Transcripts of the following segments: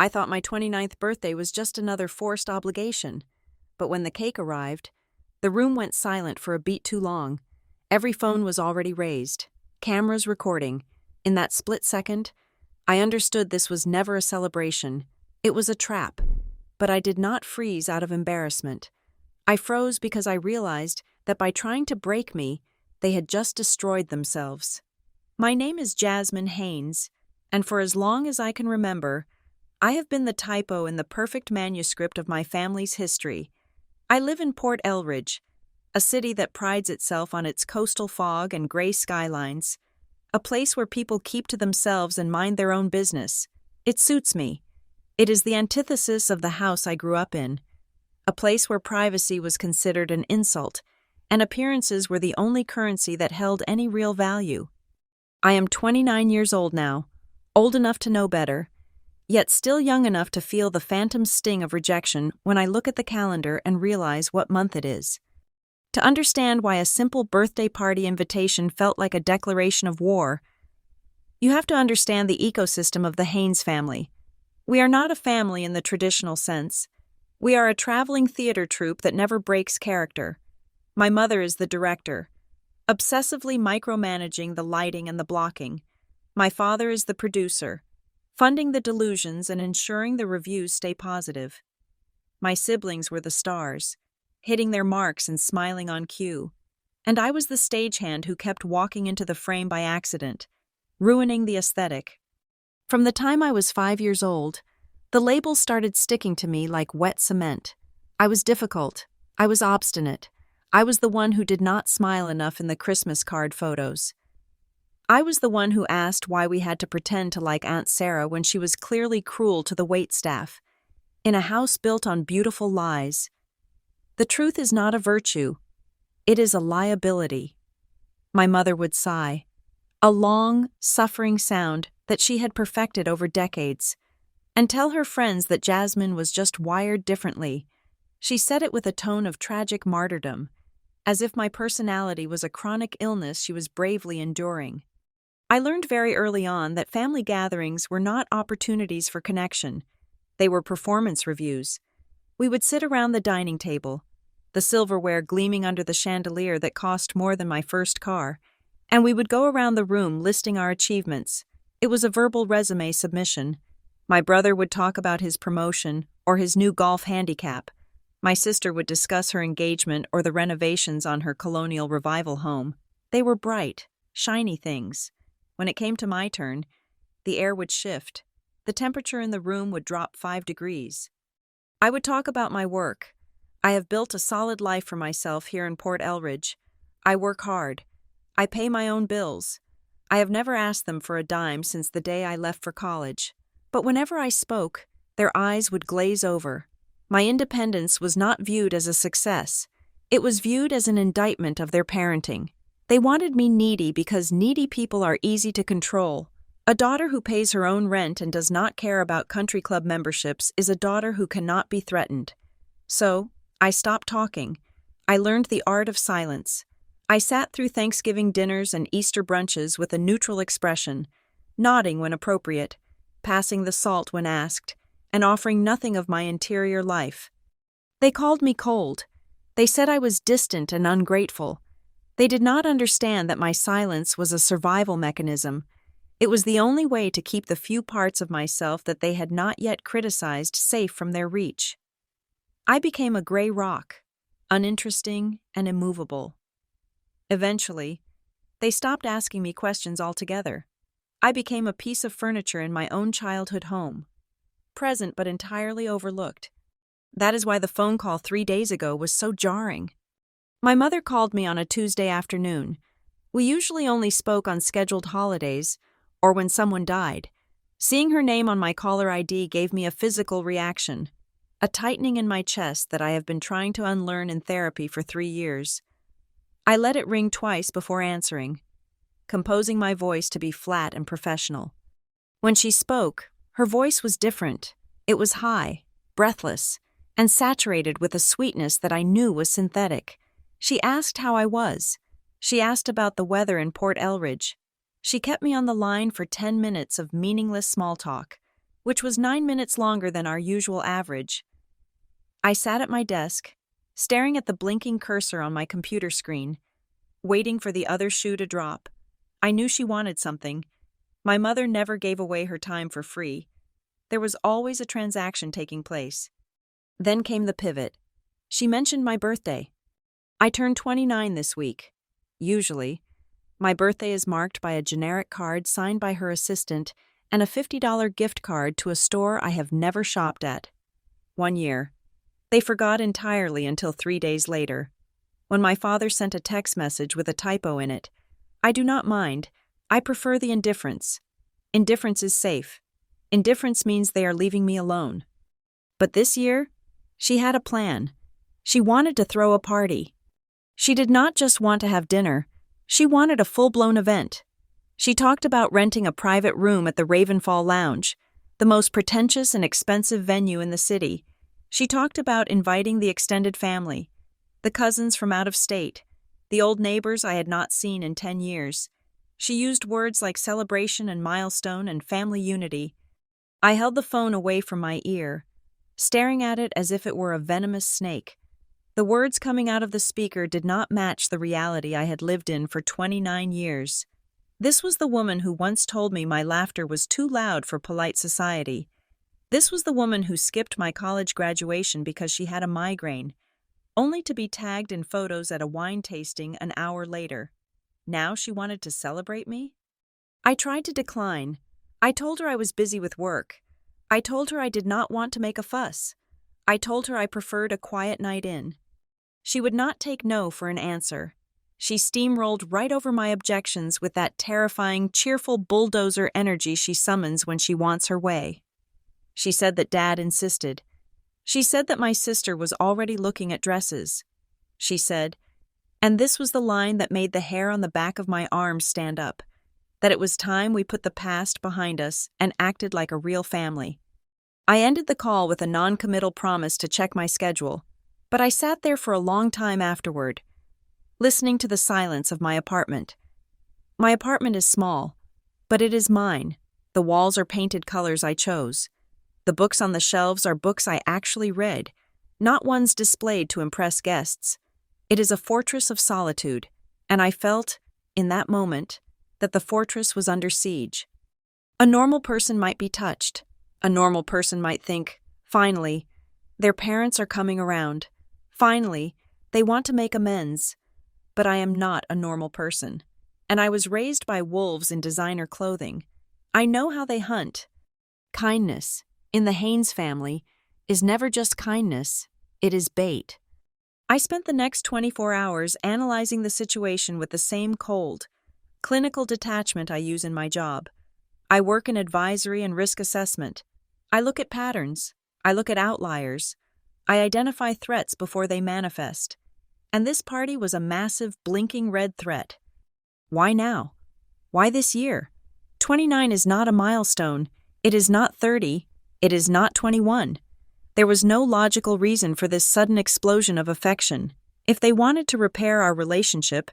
I thought my 29th birthday was just another forced obligation. But when the cake arrived, the room went silent for a beat too long. Every phone was already raised, cameras recording. In that split second, I understood this was never a celebration. It was a trap. But I did not freeze out of embarrassment. I froze because I realized that by trying to break me, they had just destroyed themselves. My name is Jasmine Haynes, and for as long as I can remember, I have been the typo in the perfect manuscript of my family's history. I live in Port Elridge, a city that prides itself on its coastal fog and gray skylines, a place where people keep to themselves and mind their own business. It suits me. It is the antithesis of the house I grew up in, a place where privacy was considered an insult, and appearances were the only currency that held any real value. I am 29 years old now, old enough to know better, yet still young enough to feel the phantom sting of rejection when I look at the calendar and realize what month it is. To understand why a simple birthday party invitation felt like a declaration of war, you have to understand the ecosystem of the Haynes family. We are not a family in the traditional sense. We are a traveling theater troupe that never breaks character. My mother is the director, obsessively micromanaging the lighting and the blocking. My father is the producer, funding the delusions and ensuring the reviews stay positive. My siblings were the stars, hitting their marks and smiling on cue. And I was the stagehand who kept walking into the frame by accident, ruining the aesthetic. From the time I was 5 years old, the labels started sticking to me like wet cement. I was difficult. I was obstinate. I was the one who did not smile enough in the Christmas card photos. I was the one who asked why we had to pretend to like Aunt Sarah when she was clearly cruel to the waitstaff. In a house built on beautiful lies. The truth is not a virtue. It is a liability. My mother would sigh, a long, suffering sound that she had perfected over decades, and tell her friends that Jasmine was just wired differently. She said it with a tone of tragic martyrdom, as if my personality was a chronic illness she was bravely enduring. I learned very early on that family gatherings were not opportunities for connection. They were performance reviews. We would sit around the dining table, the silverware gleaming under the chandelier that cost more than my first car, and we would go around the room listing our achievements. It was a verbal resume submission. My brother would talk about his promotion or his new golf handicap. My sister would discuss her engagement or the renovations on her colonial revival home. They were bright, shiny things. When it came to my turn, the air would shift. The temperature in the room would drop 5 degrees. I would talk about my work. I have built a solid life for myself here in Port Elridge. I work hard. I pay my own bills. I have never asked them for a dime since the day I left for college. But whenever I spoke, their eyes would glaze over. My independence was not viewed as a success. It was viewed as an indictment of their parenting. They wanted me needy because needy people are easy to control. A daughter who pays her own rent and does not care about country club memberships is a daughter who cannot be threatened. So, I stopped talking. I learned the art of silence. I sat through Thanksgiving dinners and Easter brunches with a neutral expression, nodding when appropriate, passing the salt when asked, and offering nothing of my interior life. They called me cold. They said I was distant and ungrateful. They did not understand that my silence was a survival mechanism. It was the only way to keep the few parts of myself that they had not yet criticized safe from their reach. I became a gray rock, uninteresting and immovable. Eventually, they stopped asking me questions altogether. I became a piece of furniture in my own childhood home, present but entirely overlooked. That is why the phone call 3 days ago was so jarring. My mother called me on a Tuesday afternoon. We usually only spoke on scheduled holidays or when someone died. Seeing her name on my caller ID gave me a physical reaction, a tightening in my chest that I have been trying to unlearn in therapy for 3 years. I let it ring twice before answering, composing my voice to be flat and professional. When she spoke, her voice was different. It was high, breathless, and saturated with a sweetness that I knew was synthetic. She asked how I was. She asked about the weather in Port Elridge. She kept me on the line for 10 minutes of meaningless small talk. which was 9 minutes longer than our usual average. I sat at my desk, staring at the blinking cursor on my computer screen, waiting for the other shoe to drop. I knew she wanted something. My mother never gave away her time for free. There was always a transaction taking place. Then came the pivot. She mentioned my birthday. I turned 29 this week. Usually, my birthday is marked by a generic card signed by her assistant and a $50 gift card to a store I have never shopped at. One year, they forgot entirely until 3 days later, when my father sent a text message with a typo in it. I do not mind. I prefer the indifference. Indifference is safe. Indifference means they are leaving me alone. But this year, she had a plan. She wanted to throw a party. She did not just want to have dinner. She wanted a full-blown event. She talked about renting a private room at the Ravenfall Lounge, the most pretentious and expensive venue in the city. She talked about inviting the extended family, the cousins from out of state, the old neighbors I had not seen in 10 years. She used words like celebration and milestone and family unity. I held the phone away from my ear, staring at it as if it were a venomous snake. The words coming out of the speaker did not match the reality I had lived in for 29 years. This was the woman who once told me my laughter was too loud for polite society. This was the woman who skipped my college graduation because she had a migraine, only to be tagged in photos at a wine tasting an hour later. Now she wanted to celebrate me? I tried to decline. I told her I was busy with work. I told her I did not want to make a fuss. I told her I preferred a quiet night in. She would not take no for an answer. She steamrolled right over my objections with that terrifying, cheerful bulldozer energy she summons when she wants her way. She said that Dad insisted. She said that my sister was already looking at dresses. She said, and this was the line that made the hair on the back of my arms stand up, that it was time we put the past behind us and acted like a real family. I ended the call with a non-committal promise to check my schedule, but I sat there for a long time afterward, listening to the silence of my apartment. My apartment is small, but it is mine. The walls are painted colors I chose. The books on the shelves are books I actually read, not ones displayed to impress guests. It is a fortress of solitude, and I felt, in that moment, that the fortress was under siege. A normal person might be touched. A normal person might think, finally, their parents are coming around. Finally, they want to make amends. But I am not a normal person, and I was raised by wolves in designer clothing. I know how they hunt. Kindness, in the Haynes family, is never just kindness, it is bait. I spent the next 24 hours analyzing the situation with the same cold, clinical detachment I use in my job. I work in advisory and risk assessment. I look at patterns. I look at outliers. I identify threats before they manifest. And this party was a massive, blinking red threat. Why now? Why this year? 29 is not a milestone. It is not 30. It is not 21. There was no logical reason for this sudden explosion of affection. If they wanted to repair our relationship,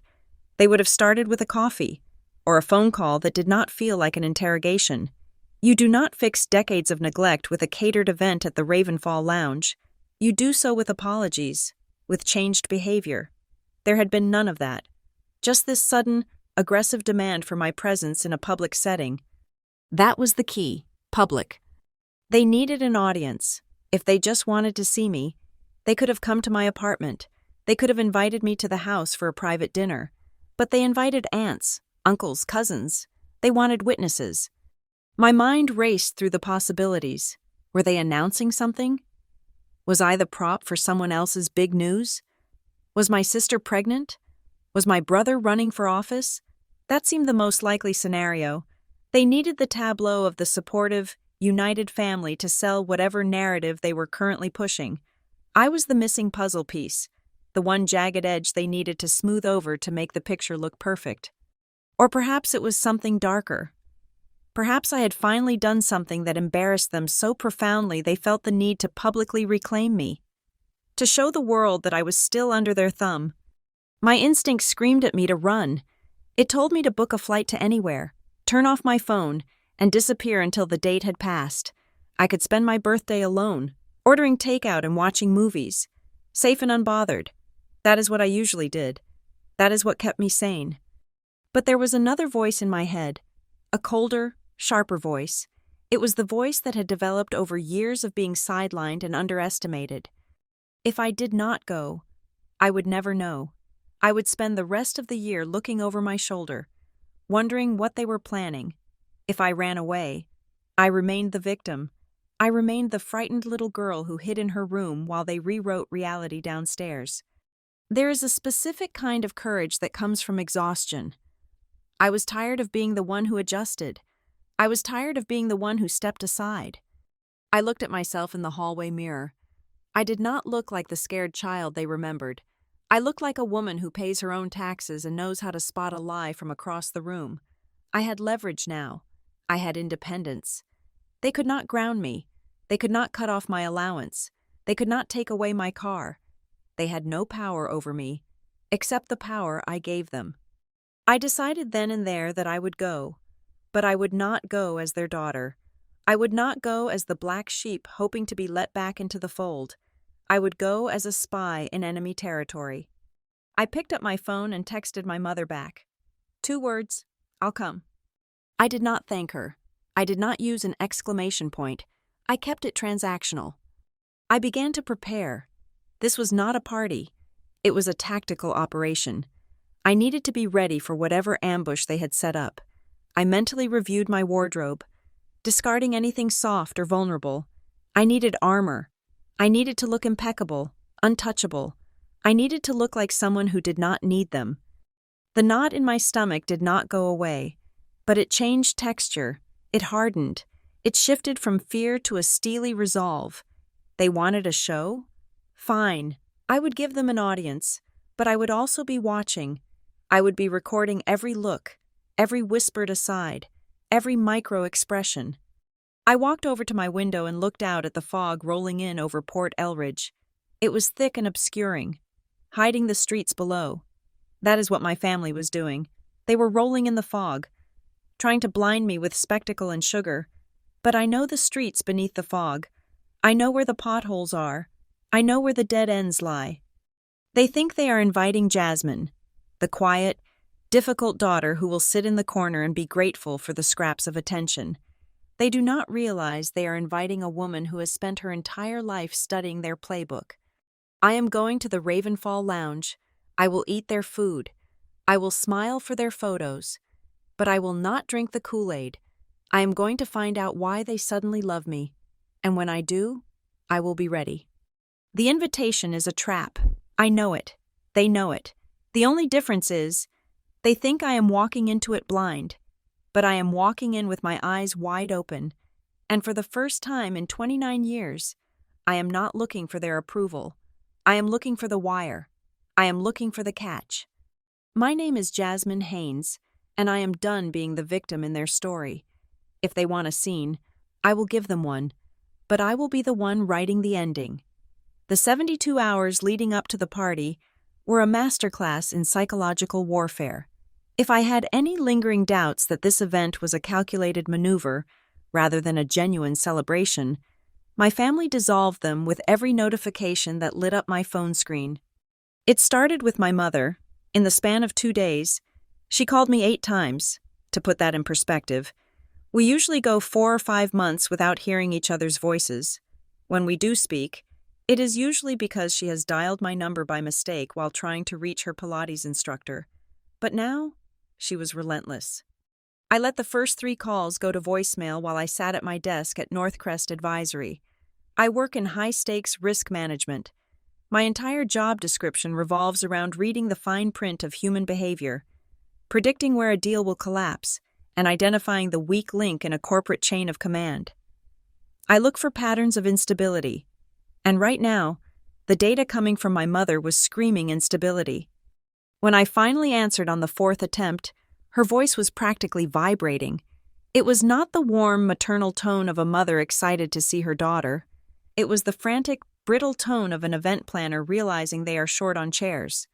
they would have started with a coffee, or a phone call that did not feel like an interrogation. You do not fix decades of neglect with a catered event at the Ravenfall Lounge. You do so with apologies, with changed behavior. There had been none of that. Just this sudden, aggressive demand for my presence in a public setting. That was the key, public. They needed an audience. If they just wanted to see me, they could have come to my apartment. They could have invited me to the house for a private dinner. But they invited aunts, uncles, cousins. They wanted witnesses. My mind raced through the possibilities. Were they announcing something? Was I the prop for someone else's big news? Was my sister pregnant? Was my brother running for office? That seemed the most likely scenario. They needed the tableau of the supportive, united family to sell whatever narrative they were currently pushing. I was the missing puzzle piece, the one jagged edge they needed to smooth over to make the picture look perfect. Or perhaps it was something darker. Perhaps I had finally done something that embarrassed them so profoundly they felt the need to publicly reclaim me, to show the world that I was still under their thumb. My instinct screamed at me to run. It told me to book a flight to anywhere, turn off my phone, and disappear until the date had passed. I could spend my birthday alone, ordering takeout and watching movies, safe and unbothered. That is what I usually did. That is what kept me sane. But there was another voice in my head, a colder, sharper voice. It was the voice that had developed over years of being sidelined and underestimated. If I did not go, I would never know. I would spend the rest of the year looking over my shoulder, wondering what they were planning. If I ran away, I remained the victim. I remained the frightened little girl who hid in her room while they rewrote reality downstairs. There is a specific kind of courage that comes from exhaustion. I was tired of being the one who adjusted. I was tired of being the one who stepped aside. I looked at myself in the hallway mirror. I did not look like the scared child they remembered. I looked like a woman who pays her own taxes and knows how to spot a lie from across the room. I had leverage now. I had independence. They could not ground me. They could not cut off my allowance. They could not take away my car. They had no power over me, except the power I gave them. I decided then and there that I would go, but I would not go as their daughter. I would not go as the black sheep hoping to be let back into the fold. I would go as a spy in enemy territory. I picked up my phone and texted my mother back. 2 words, "I'll come." I did not thank her. I did not use an exclamation point. I kept it transactional. I began to prepare. This was not a party. It was a tactical operation. I needed to be ready for whatever ambush they had set up. I mentally reviewed my wardrobe, discarding anything soft or vulnerable. I needed armor. I needed to look impeccable, untouchable. I needed to look like someone who did not need them. The knot in my stomach did not go away, but it changed texture. It hardened. It shifted from fear to a steely resolve. They wanted a show? Fine. I would give them an audience, but I would also be watching. I would be recording every look, every whispered aside, every micro-expression. I walked over to my window and looked out at the fog rolling in over Port Elridge. It was thick and obscuring, hiding the streets below. That is what my family was doing. They were rolling in the fog, trying to blind me with spectacle and sugar. But I know the streets beneath the fog. I know where the potholes are. I know where the dead ends lie. They think they are inviting Jasmine, the quiet, difficult daughter who will sit in the corner and be grateful for the scraps of attention. They do not realize they are inviting a woman who has spent her entire life studying their playbook. I am going to the Ravenfall Lounge. I will eat their food. I will smile for their photos. But I will not drink the Kool-Aid. I am going to find out why they suddenly love me. And when I do, I will be ready. The invitation is a trap. I know it. They know it. The only difference is, they think I am walking into it blind. But I am walking in with my eyes wide open. And for the first time in 29 years, I am not looking for their approval. I am looking for the wire. I am looking for the catch. My name is Jasmine Haynes, and I am done being the victim in their story. If they want a scene, I will give them one, but I will be the one writing the ending. The 72 hours leading up to the party were a masterclass in psychological warfare. If I had any lingering doubts that this event was a calculated maneuver rather than a genuine celebration, my family dissolved them with every notification that lit up my phone screen. It started with my mother. In the span of 2 days, she called me 8 times. To put that in perspective, we usually go 4 or 5 months without hearing each other's voices. When we do speak, it is usually because she has dialed my number by mistake while trying to reach her Pilates instructor. But now, she was relentless. I let the first 3 calls go to voicemail while I sat at my desk at Northcrest Advisory. I work in high-stakes risk management. My entire job description revolves around reading the fine print of human behavior, predicting where a deal will collapse, and identifying the weak link in a corporate chain of command. I look for patterns of instability, and right now, the data coming from my mother was screaming instability. When I finally answered on the 4th attempt, her voice was practically vibrating. It was not the warm, maternal tone of a mother excited to see her daughter. It was the frantic, brittle tone of an event planner realizing they are short on chairs.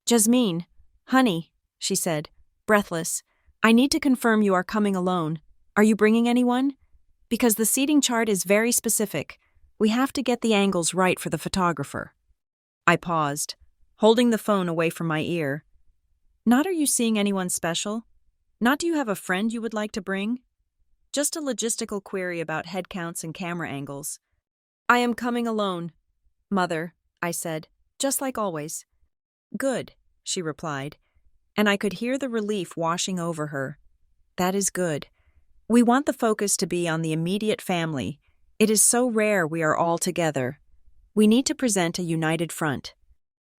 "Jasmine, honey," she said, breathless, "I need to confirm you are coming alone. Are you bringing anyone?" Because the seating chart is very specific. We have to get the angles right for the photographer. I paused, holding the phone away from my ear. Not are you seeing anyone special? Not do you have a friend you would like to bring? Just a logistical query about head counts and camera angles. I am coming alone, Mother, I said, just like always. Good, she replied, and I could hear the relief washing over her. That is good. We want the focus to be on the immediate family. It is so rare we are all together. We need to present a united front.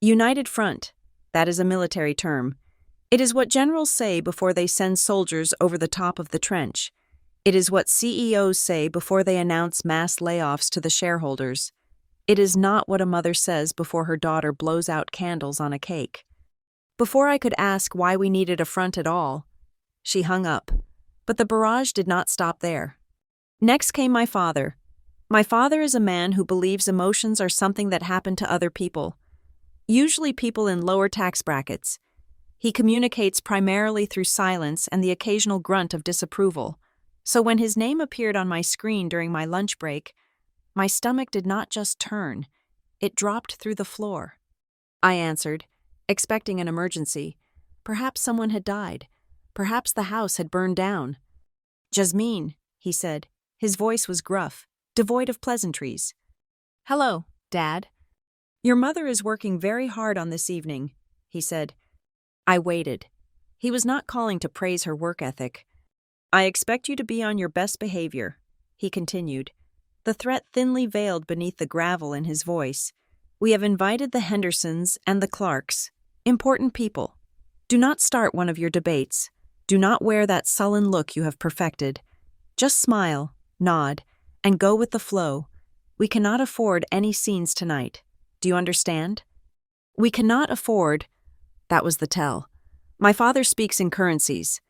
United front, that is a military term. It is what generals say before they send soldiers over the top of the trench. It is what CEOs say before they announce mass layoffs to the shareholders. It is not what a mother says before her daughter blows out candles on a cake. Before I could ask why we needed a front at all, she hung up. But the barrage did not stop there. Next came my father. My father is a man who believes emotions are something that happen to other people, usually people in lower tax brackets. He communicates primarily through silence and the occasional grunt of disapproval. So when his name appeared on my screen during my lunch break, my stomach did not just turn, it dropped through the floor. I answered, expecting an emergency. Perhaps someone had died. Perhaps the house had burned down. Jasmine, he said. His voice was gruff, devoid of pleasantries. Hello, Dad. Your mother is working very hard on this evening, he said. I waited. He was not calling to praise her work ethic. I expect you to be on your best behavior, he continued, the threat thinly veiled beneath the gravel in his voice. We have invited the Hendersons and the Clarks, important people. Do not start one of your debates. Do not wear that sullen look you have perfected. Just smile, nod, and go with the flow. We cannot afford any scenes tonight. Do you understand? We cannot afford. That was the tell. My father speaks in currencies.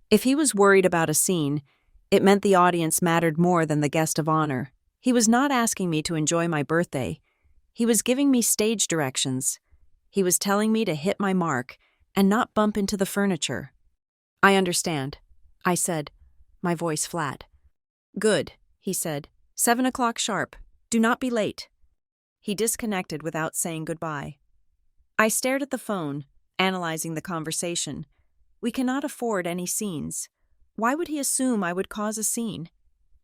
If he was worried about a scene, it meant the audience mattered more than the guest of honor. He was not asking me to enjoy my birthday. He was giving me stage directions. He was telling me to hit my mark and not bump into the furniture. I understand, I said, my voice flat. Good, he said. 7 o'clock sharp. Do not be late. He disconnected without saying goodbye. I stared at the phone, analyzing the conversation. We cannot afford any scenes. Why would he assume I would cause a scene?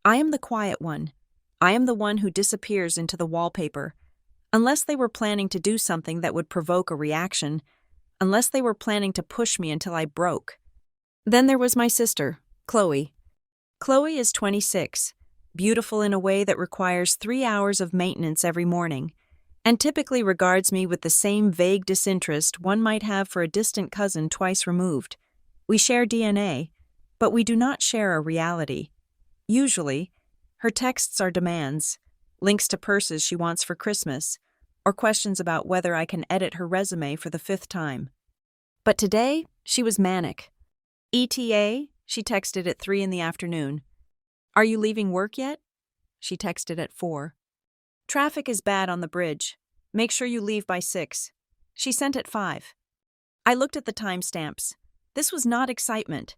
I am the quiet one. I am the one who disappears into the wallpaper. Unless they were planning to do something that would provoke a reaction, unless they were planning to push me until I broke. Then there was my sister, Chloe. Chloe is 26, beautiful in a way that requires 3 hours of maintenance every morning, and typically regards me with the same vague disinterest one might have for a distant cousin twice removed. We share DNA, but we do not share a reality. Usually, her texts are demands, links to purses she wants for Christmas, or questions about whether I can edit her resume for the 5th time. But today, she was manic. ETA, she texted at 3 in the afternoon. Are you leaving work yet? She texted at 4. Traffic is bad on the bridge. Make sure you leave by 6. She sent at 5. I looked at the timestamps. This was not excitement.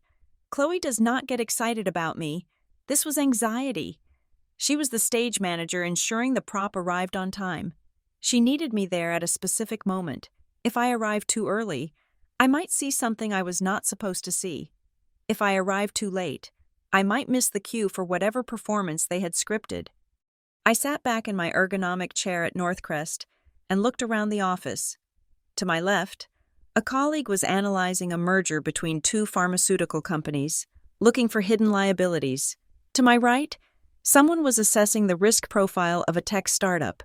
Chloe does not get excited about me. This was anxiety. She was the stage manager ensuring the prop arrived on time. She needed me there at a specific moment. If I arrived too early, I might see something I was not supposed to see. If I arrived too late, I might miss the cue for whatever performance they had scripted. I sat back in my ergonomic chair at Northcrest and looked around the office. To my left, a colleague was analyzing a merger between 2 pharmaceutical companies, looking for hidden liabilities. To my right, someone was assessing the risk profile of a tech startup.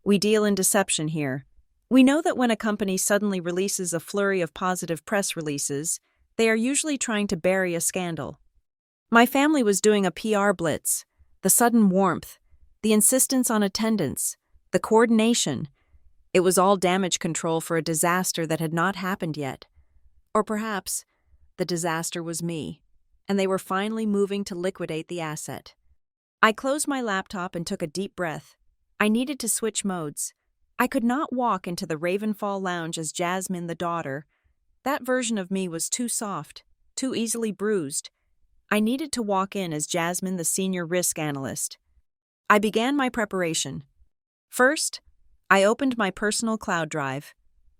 We deal in deception here. We know that when a company suddenly releases a flurry of positive press releases, they are usually trying to bury a scandal. My family was doing a PR blitz, the sudden warmth, the insistence on attendance, the coordination. It was all damage control for a disaster that had not happened yet. Or perhaps the disaster was me, and they were finally moving to liquidate the asset. I closed my laptop and took a deep breath. I needed to switch modes. I could not walk into the Ravenfall lounge as Jasmine the daughter. That version of me was too soft, too easily bruised. I needed to walk in as Jasmine, the senior risk analyst. I began my preparation. First, I opened my personal cloud drive.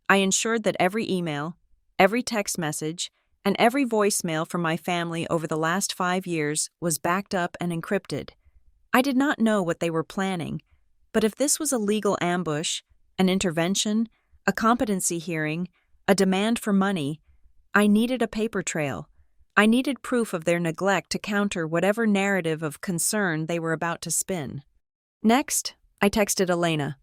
I ensured that every email, every text message, and every voicemail from my family over the last 5 years was backed up and encrypted. I did not know what they were planning, but if this was a legal ambush, an intervention, a competency hearing, a demand for money, I needed a paper trail. I needed proof of their neglect to counter whatever narrative of concern they were about to spin. Next, I texted Elena.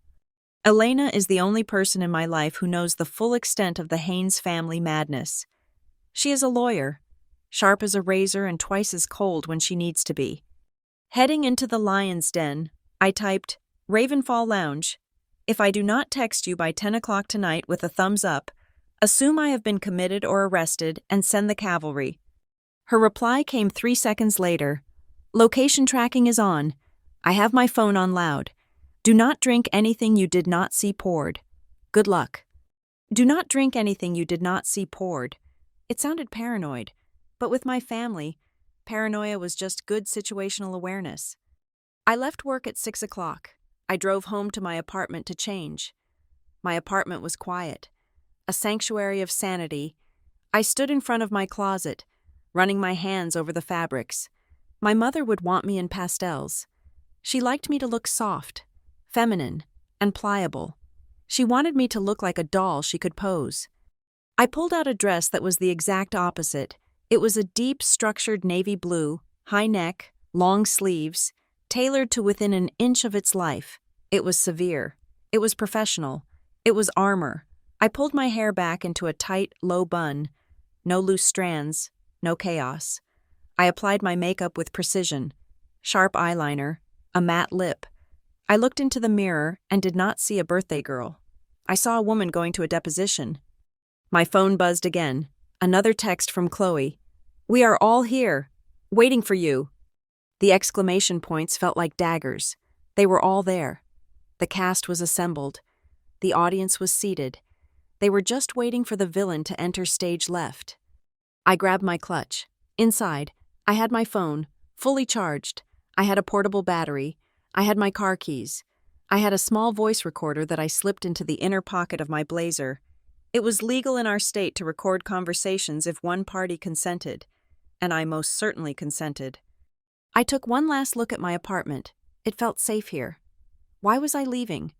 Elena is the only person in my life who knows the full extent of the Haynes family madness. She is a lawyer, sharp as a razor and twice as cold when she needs to be. Heading into the lion's den, I typed, Ravenfall Lounge. If I do not text you by 10 o'clock tonight with a thumbs up, assume I have been committed or arrested and send the cavalry. Her reply came 3 seconds later. Location tracking is on. I have my phone on loud. Do not drink anything you did not see poured. Good luck. Do not drink anything you did not see poured. It sounded paranoid, but with my family, paranoia was just good situational awareness. I left work at 6 o'clock. I drove home to my apartment to change. My apartment was quiet, a sanctuary of sanity. I stood in front of my closet, running my hands over the fabrics. My mother would want me in pastels. She liked me to look soft, feminine, and pliable. She wanted me to look like a doll she could pose. I pulled out a dress that was the exact opposite. It was a deep, structured navy blue, high neck, long sleeves, tailored to within an inch of its life. It was severe. It was professional. It was armor. I pulled my hair back into a tight, low bun. No loose strands, no chaos. I applied my makeup with precision. Sharp eyeliner, a matte lip. I looked into the mirror and did not see a birthday girl. I saw a woman going to a deposition. My phone buzzed again. Another text from Chloe. We are all here, waiting for you. The exclamation points felt like daggers. They were all there. The cast was assembled. The audience was seated. They were just waiting for the villain to enter stage left. I grabbed my clutch. Inside, I had my phone, fully charged. I had a portable battery. I had my car keys. I had a small voice recorder that I slipped into the inner pocket of my blazer. It was legal in our state to record conversations if one party consented, and I most certainly consented. I took one last look at my apartment. It felt safe here. Why was I leaving?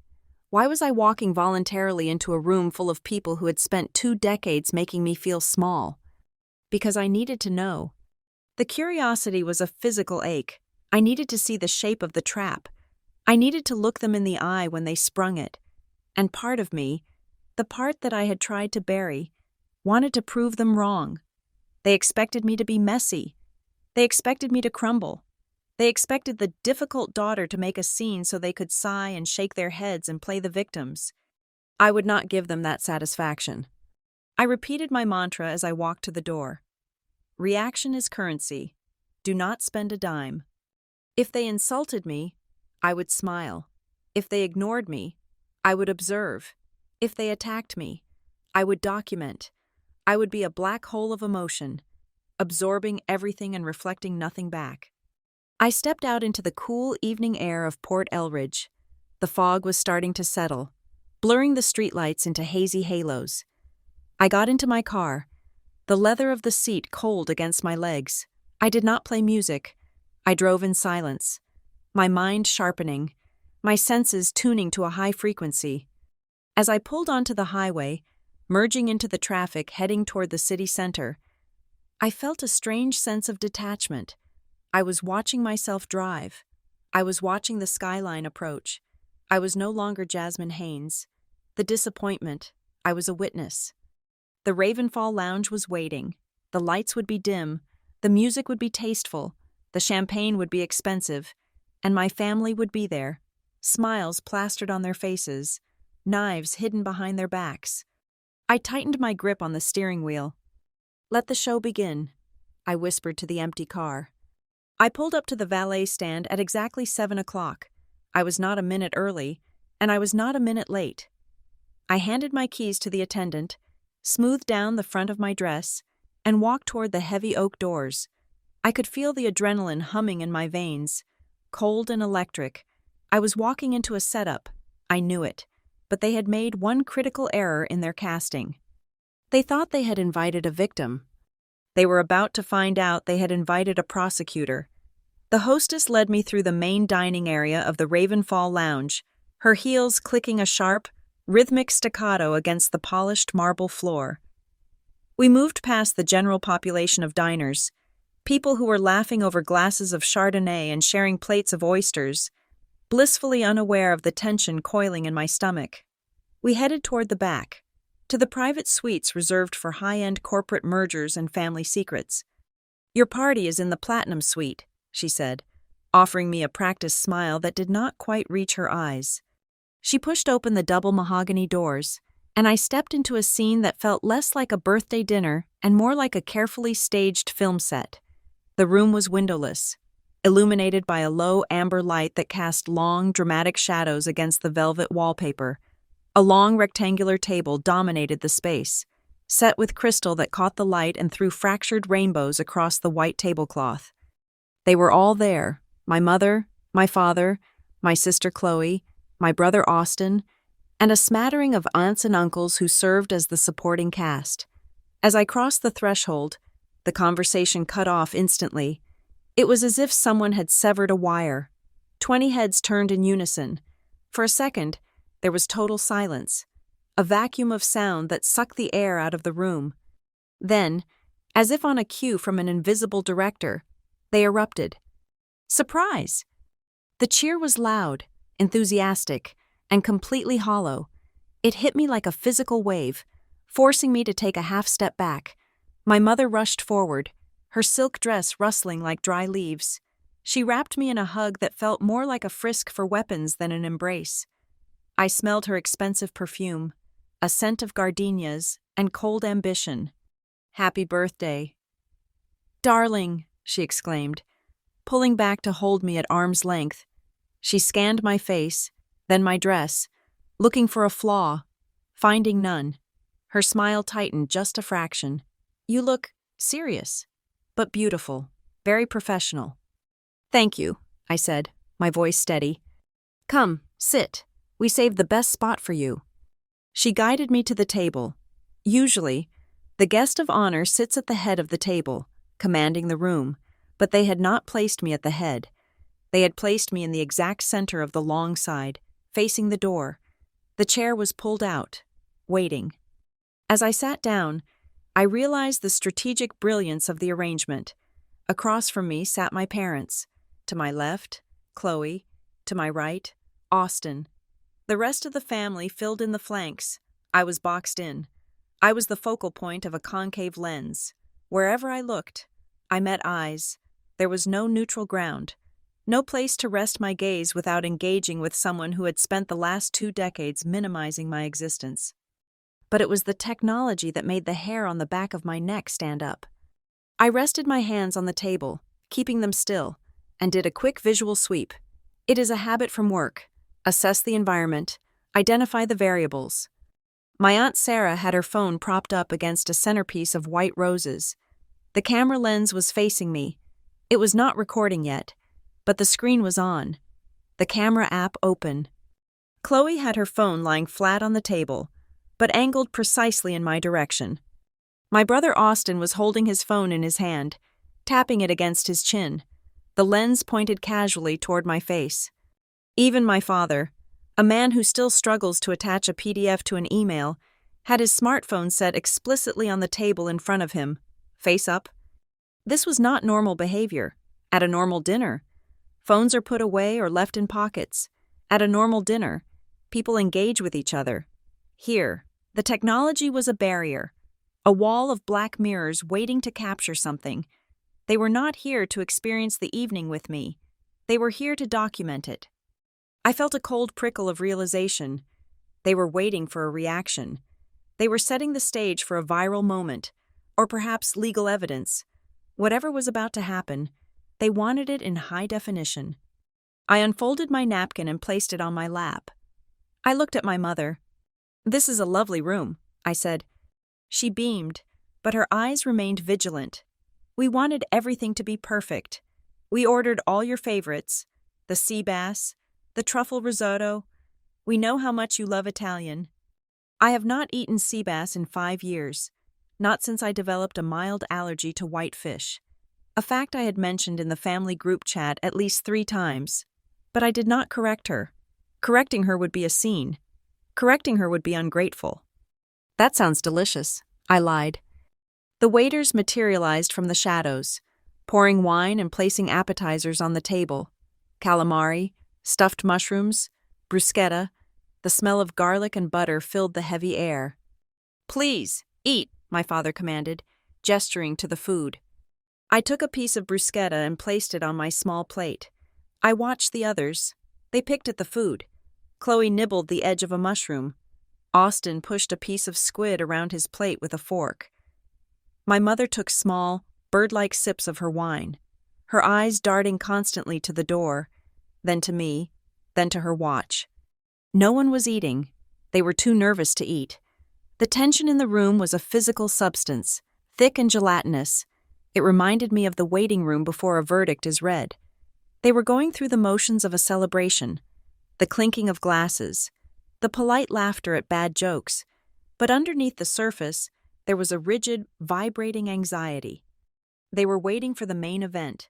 Why was I walking voluntarily into a room full of people who had spent 2 decades making me feel small? Because I needed to know. The curiosity was a physical ache. I needed to see the shape of the trap. I needed to look them in the eye when they sprung it. And part of me, the part that I had tried to bury, wanted to prove them wrong. They expected me to be messy. They expected me to crumble. They expected the difficult daughter to make a scene so they could sigh and shake their heads and play the victims. I would not give them that satisfaction. I repeated my mantra as I walked to the door. Reaction is currency. Do not spend a dime. If they insulted me, I would smile. If they ignored me, I would observe. If they attacked me, I would document. I would be a black hole of emotion, absorbing everything and reflecting nothing back. I stepped out into the cool evening air of Port Elridge. The fog was starting to settle, blurring the streetlights into hazy halos. I got into my car, the leather of the seat cold against my legs. I did not play music. I drove in silence, my mind sharpening, my senses tuning to a high frequency. As I pulled onto the highway, merging into the traffic heading toward the city center, I felt a strange sense of detachment. I was watching myself drive. I was watching the skyline approach. I was no longer Jasmine Haynes. The disappointment, I was a witness. The Ravenfall Lounge was waiting. The lights would be dim. The music would be tasteful. The champagne would be expensive. And my family would be there. Smiles plastered on their faces. Knives hidden behind their backs. I tightened my grip on the steering wheel. Let the show begin, I whispered to the empty car. I pulled up to the valet stand at exactly 7 o'clock. I was not a minute early, and I was not a minute late. I handed my keys to the attendant, smoothed down the front of my dress, and walked toward the heavy oak doors. I could feel the adrenaline humming in my veins, cold and electric. I was walking into a setup. I knew it, but they had made one critical error in their casting. They thought they had invited a victim. They were about to find out they had invited a prosecutor. The hostess led me through the main dining area of the Ravenfall Lounge, her heels clicking a sharp, rhythmic staccato against the polished marble floor. We moved past the general population of diners, people who were laughing over glasses of Chardonnay and sharing plates of oysters, blissfully unaware of the tension coiling in my stomach. We headed toward the back, to the private suites reserved for high-end corporate mergers and family secrets. "Your party is in the Platinum Suite," she said, offering me a practiced smile that did not quite reach her eyes. She pushed open the double mahogany doors, and I stepped into a scene that felt less like a birthday dinner and more like a carefully staged film set. The room was windowless, illuminated by a low amber light that cast long, dramatic shadows against the velvet wallpaper. A long rectangular table dominated the space, set with crystal that caught the light and threw fractured rainbows across the white tablecloth. They were all there: my mother, my father, my sister Chloe, my brother Austin, and a smattering of aunts and uncles who served as the supporting cast. As I crossed the threshold, the conversation cut off instantly. It was as if someone had severed a wire. 20 heads turned in unison. For a second, there was total silence, a vacuum of sound that sucked the air out of the room. Then, as if on a cue from an invisible director, they erupted. Surprise! The cheer was loud, enthusiastic, and completely hollow. It hit me like a physical wave, forcing me to take a half step back. My mother rushed forward, her silk dress rustling like dry leaves. She wrapped me in a hug that felt more like a frisk for weapons than an embrace. I smelled her expensive perfume, a scent of gardenias and cold ambition. "Happy birthday." "Darling," she exclaimed, pulling back to hold me at arm's length. She scanned my face, then my dress, looking for a flaw, finding none. Her smile tightened just a fraction. "You look serious, but beautiful, very professional." "Thank you," I said, my voice steady. "Come, sit. We saved the best spot for you." She guided me to the table. Usually, the guest of honor sits at the head of the table, commanding the room, but they had not placed me at the head. They had placed me in the exact center of the long side, facing the door. The chair was pulled out, waiting. As I sat down, I realized the strategic brilliance of the arrangement. Across from me sat my parents. To my left, Chloe. To my right, Austin. The rest of the family filled in the flanks. I was boxed in. I was the focal point of a concave lens. Wherever I looked, I met eyes. There was no neutral ground. No place to rest my gaze without engaging with someone who had spent the last 2 decades minimizing my existence. But it was the technology that made the hair on the back of my neck stand up. I rested my hands on the table, keeping them still, and did a quick visual sweep. It is a habit from work. Assess the environment, identify the variables. My Aunt Sarah had her phone propped up against a centerpiece of white roses. The camera lens was facing me. It was not recording yet, but the screen was on. The camera app open. Chloe had her phone lying flat on the table, but angled precisely in my direction. My brother Austin was holding his phone in his hand, tapping it against his chin. The lens pointed casually toward my face. Even my father, a man who still struggles to attach a PDF to an email, had his smartphone set explicitly on the table in front of him, face up. This was not normal behavior. At a normal dinner, phones are put away or left in pockets. At a normal dinner, people engage with each other. Here, the technology was a barrier, a wall of black mirrors waiting to capture something. They were not here to experience the evening with me. They were here to document it. I felt a cold prickle of realization. They were waiting for a reaction. They were setting the stage for a viral moment, or perhaps legal evidence. Whatever was about to happen, they wanted it in high definition. I unfolded my napkin and placed it on my lap. I looked at my mother. "This is a lovely room," I said. She beamed, but her eyes remained vigilant. We wanted everything to be perfect. We ordered all your favorites, the sea bass, the truffle risotto. We know how much you love Italian. I have not eaten sea bass in 5 years, not since I developed a mild allergy to white fish. A fact I had mentioned in the family group chat at least 3 times. But I did not correct her. Correcting her would be a scene. Correcting her would be ungrateful. That sounds delicious, I lied. The waiters materialized from the shadows, pouring wine and placing appetizers on the table. Calamari, stuffed mushrooms, bruschetta. The smell of garlic and butter filled the heavy air. "Please, eat," my father commanded, gesturing to the food. I took a piece of bruschetta and placed it on my small plate. I watched the others. They picked at the food. Chloe nibbled the edge of a mushroom. Austin pushed a piece of squid around his plate with a fork. My mother took small, bird-like sips of her wine, her eyes darting constantly to the door, then to me, then to her watch. No one was eating. They were too nervous to eat. The tension in the room was a physical substance, thick and gelatinous. It reminded me of the waiting room before a verdict is read. They were going through the motions of a celebration, the clinking of glasses, the polite laughter at bad jokes, but underneath the surface, there was a rigid, vibrating anxiety. They were waiting for the main event.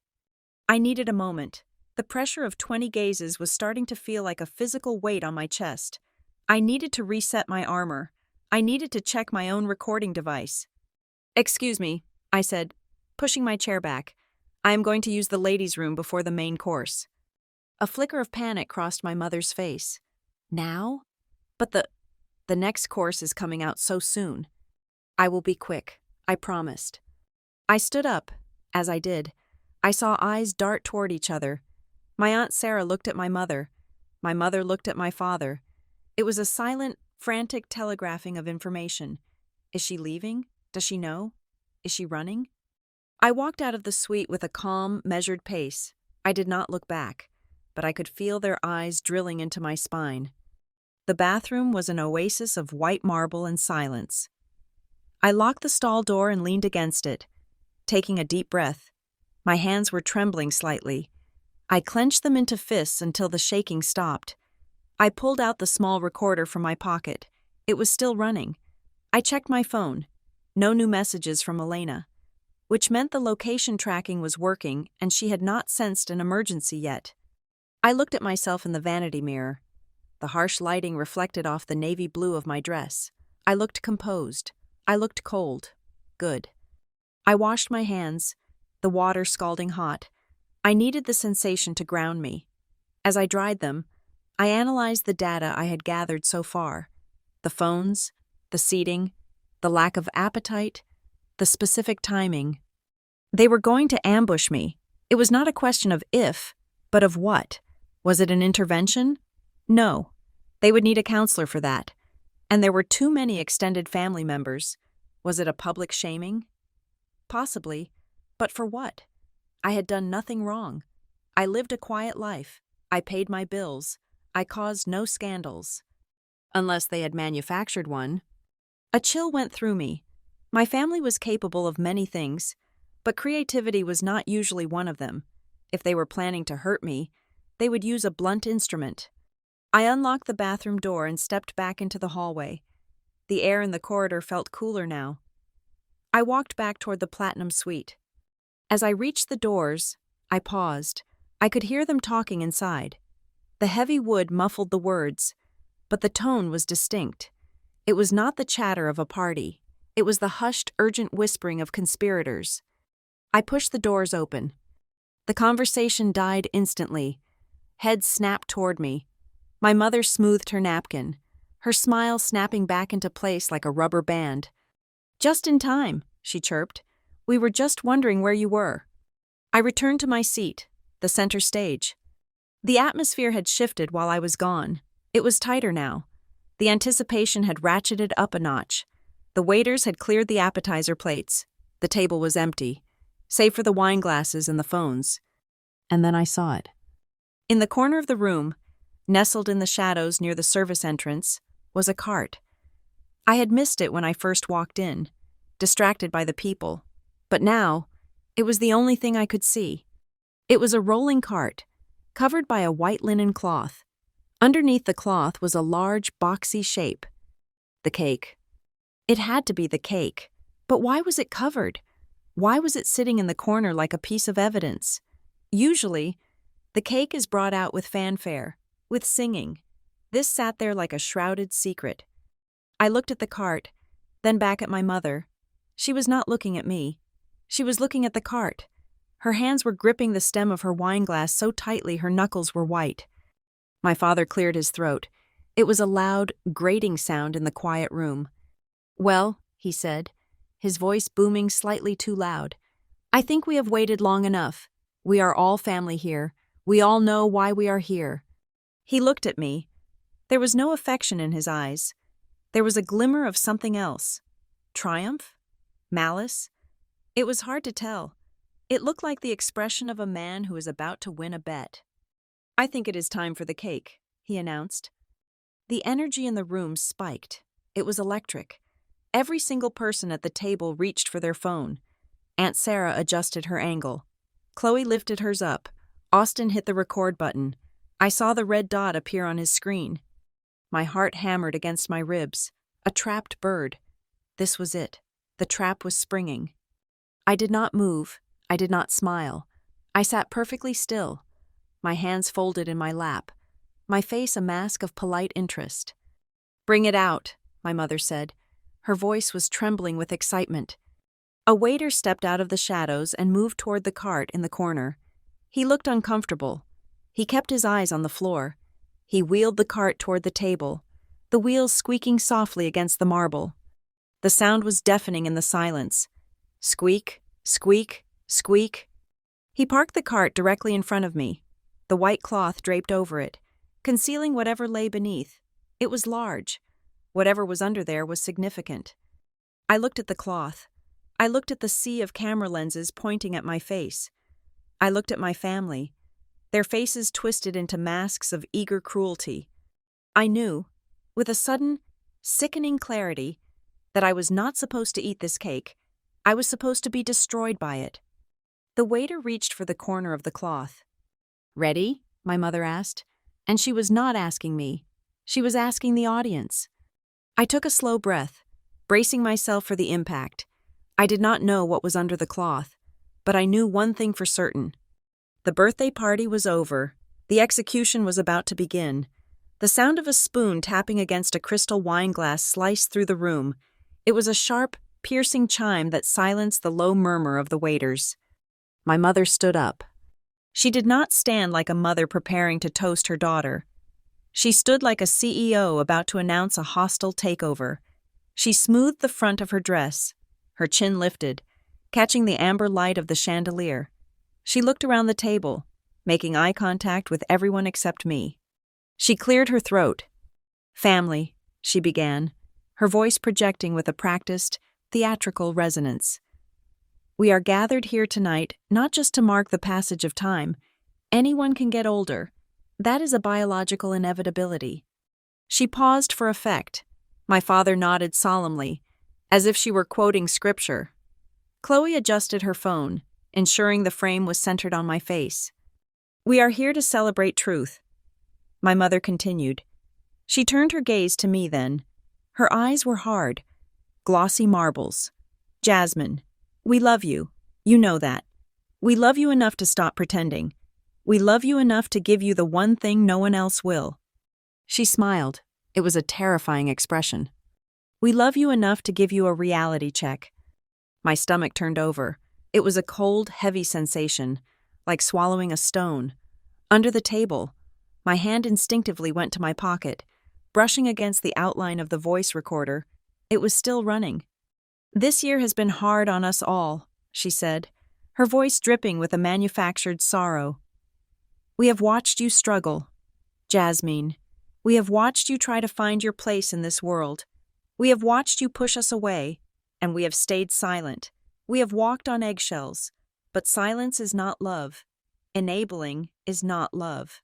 I needed a moment. The pressure of 20 gazes was starting to feel like a physical weight on my chest. I needed to reset my armor. I needed to check my own recording device. "Excuse me," I said, pushing my chair back. "I am going to use the ladies' room before the main course." A flicker of panic crossed my mother's face. "Now? But the next course is coming out so soon." "I will be quick," I promised. I stood up. As I did, I saw eyes dart toward each other. My Aunt Sarah looked at my mother. My mother looked at my father. It was a silent, frantic telegraphing of information. Is she leaving? Does she know? Is she running? I walked out of the suite with a calm, measured pace. I did not look back, but I could feel their eyes drilling into my spine. The bathroom was an oasis of white marble and silence. I locked the stall door and leaned against it, taking a deep breath. My hands were trembling slightly. I clenched them into fists until the shaking stopped. I pulled out the small recorder from my pocket. It was still running. I checked my phone. No new messages from Elena, which meant the location tracking was working and she had not sensed an emergency yet. I looked at myself in the vanity mirror. The harsh lighting reflected off the navy blue of my dress. I looked composed. I looked cold. Good. I washed my hands, the water scalding hot. I needed the sensation to ground me. As I dried them, I analyzed the data I had gathered so far. The phones, the seating, the lack of appetite, the specific timing. They were going to ambush me. It was not a question of if, but of what. Was it an intervention? No. They would need a counselor for that. And there were too many extended family members. Was it a public shaming? Possibly. But for what? I had done nothing wrong. I lived a quiet life. I paid my bills. I caused no scandals. Unless they had manufactured one. A chill went through me. My family was capable of many things, but creativity was not usually one of them. If they were planning to hurt me, they would use a blunt instrument. I unlocked the bathroom door and stepped back into the hallway. The air in the corridor felt cooler now. I walked back toward the Platinum Suite. As I reached the doors, I paused. I could hear them talking inside. The heavy wood muffled the words, but the tone was distinct. It was not the chatter of a party. It was the hushed, urgent whispering of conspirators. I pushed the doors open. The conversation died instantly. Heads snapped toward me. My mother smoothed her napkin, her smile snapping back into place like a rubber band. "Just in time," she chirped. "We were just wondering where you were." I returned to my seat, the center stage. The atmosphere had shifted while I was gone. It was tighter now. The anticipation had ratcheted up a notch. The waiters had cleared the appetizer plates. The table was empty, save for the wine glasses and the phones. And then I saw it. In the corner of the room, nestled in the shadows near the service entrance, was a cart. I had missed it when I first walked in, distracted by the people. But now, It was the only thing I could see. It was a rolling cart, covered by a white linen cloth. Underneath the cloth was a large, boxy shape. The cake. It had to be the cake. But why was it covered? Why was it sitting in the corner like a piece of evidence? Usually, the cake is brought out with fanfare, with singing. This sat there like a shrouded secret. I looked at the cart, then back at my mother. She was not looking at me. She was looking at the cart. Her hands were gripping the stem of her wineglass so tightly her knuckles were white. My father cleared his throat. It was a loud, grating sound in the quiet room. "Well," he said, his voice booming slightly too loud, "I think we have waited long enough. We are all family here. We all know why we are here." He looked at me. There was no affection in his eyes. There was a glimmer of something else. Triumph? Malice? It was hard to tell. It looked like the expression of a man who is about to win a bet. "I think it is time for the cake," he announced. The energy in the room spiked. It was electric. Every single person at the table reached for their phone. Aunt Sarah adjusted her angle. Chloe lifted hers up. Austin hit the record button. I saw the red dot appear on his screen. My heart hammered against my ribs. A trapped bird. This was it. The trap was springing. I did not move. I did not smile. I sat perfectly still, my hands folded in my lap, my face a mask of polite interest. "Bring it out," my mother said. Her voice was trembling with excitement. A waiter stepped out of the shadows and moved toward the cart in the corner. He looked uncomfortable. He kept his eyes on the floor. He wheeled the cart toward the table, the wheels squeaking softly against the marble. The sound was deafening in the silence. Squeak, squeak, squeak. He parked the cart directly in front of me, the white cloth draped over it, concealing whatever lay beneath. It was large. Whatever was under there was significant. I looked at the cloth. I looked at the sea of camera lenses pointing at my face. I looked at my family, their faces twisted into masks of eager cruelty. I knew, with a sudden, sickening clarity, that I was not supposed to eat this cake. I was supposed to be destroyed by it. The waiter reached for the corner of the cloth. "Ready?" my mother asked, and she was not asking me. She was asking the audience. I took a slow breath, bracing myself for the impact. I did not know what was under the cloth, but I knew one thing for certain. The birthday party was over. The execution was about to begin. The sound of a spoon tapping against a crystal wine glass sliced through the room. It was a sharp, piercing chime that silenced the low murmur of the waiters. My mother stood up. She did not stand like a mother preparing to toast her daughter. She stood like a CEO about to announce a hostile takeover. She smoothed the front of her dress, her chin lifted, catching the amber light of the chandelier. She looked around the table, making eye contact with everyone except me. She cleared her throat. "Family," she began, her voice projecting with a practiced, theatrical resonance. "We are gathered here tonight not just to mark the passage of time. Anyone can get older. That is a biological inevitability." She paused for effect. My father nodded solemnly, as if she were quoting scripture. Chloe adjusted her phone, ensuring the frame was centered on my face. "We are here to celebrate truth," my mother continued. She turned her gaze to me then. Her eyes were hard, glossy marbles. "Jasmine, we love you. You know that. We love you enough to stop pretending. We love you enough to give you the one thing no one else will." She smiled. It was a terrifying expression. "We love you enough to give you a reality check." My stomach turned over. It was a cold, heavy sensation, like swallowing a stone. Under the table, my hand instinctively went to my pocket, brushing against the outline of the voice recorder. It was still running. "This year has been hard on us all," she said, her voice dripping with a manufactured sorrow. "We have watched you struggle, Jasmine. We have watched you try to find your place in this world. We have watched you push us away, and we have stayed silent. We have walked on eggshells, but silence is not love. Enabling is not love."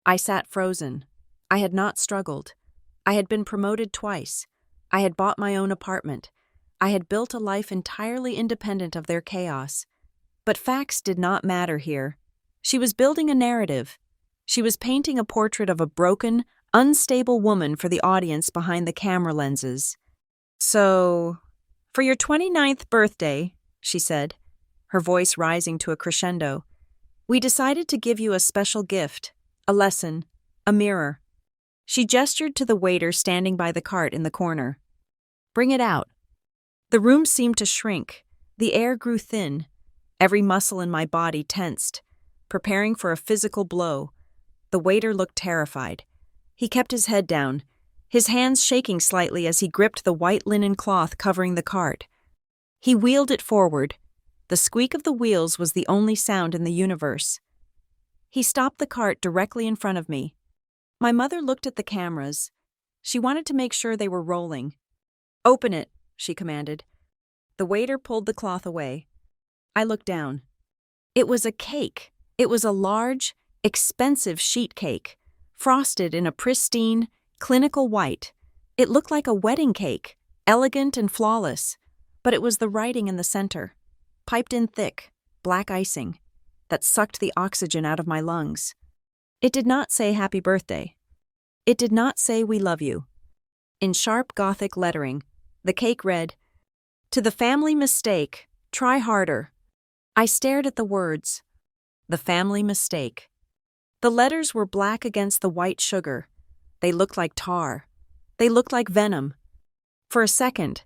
I sat frozen. I had not struggled. I had been promoted twice. I had bought my own apartment. I had built a life entirely independent of their chaos. But facts did not matter here. She was building a narrative. She was painting a portrait of a broken, unstable woman for the audience behind the camera lenses. "So, for your 29th birthday," she said, her voice rising to a crescendo, "we decided to give you a special gift, a lesson, a mirror." She gestured to the waiter standing by the cart in the corner. "Bring it out." The room seemed to shrink. The air grew thin. Every muscle in my body tensed, preparing for a physical blow. The waiter looked terrified. He kept his head down, his hands shaking slightly as he gripped the white linen cloth covering the cart. He wheeled it forward. The squeak of the wheels was the only sound in the universe. He stopped the cart directly in front of me. My mother looked at the cameras. She wanted to make sure they were rolling. "Open it," she commanded. The waiter pulled the cloth away. I looked down. It was a cake. It was a large, expensive sheet cake, frosted in a pristine, clinical white. It looked like a wedding cake, elegant and flawless, but it was the writing in the center, piped in thick, black icing, that sucked the oxygen out of my lungs. It did not say happy birthday. It did not say we love you. In sharp Gothic lettering, the cake read, "To the family mistake, try harder." I stared at the words. The family mistake. The letters were black against the white sugar. They looked like tar. They looked like venom. For a second,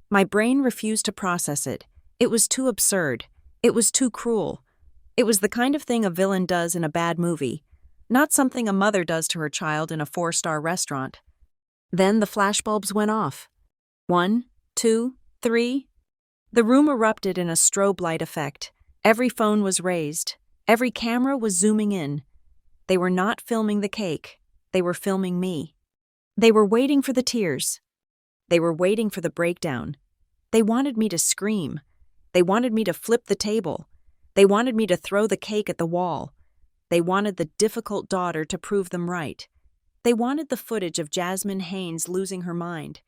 my brain refused to process it. It was too absurd. It was too cruel. It was the kind of thing a villain does in a bad movie, not something a mother does to her child in a 4-star restaurant. Then the flashbulbs went off. 1, 2, 3. The room erupted in a strobe light effect. Every phone was raised. Every camera was zooming in. They were not filming the cake. They were filming me. They were waiting for the tears. They were waiting for the breakdown. They wanted me to scream. They wanted me to flip the table. They wanted me to throw the cake at the wall. They wanted the difficult daughter to prove them right. They wanted the footage of Jasmine Haynes losing her mind,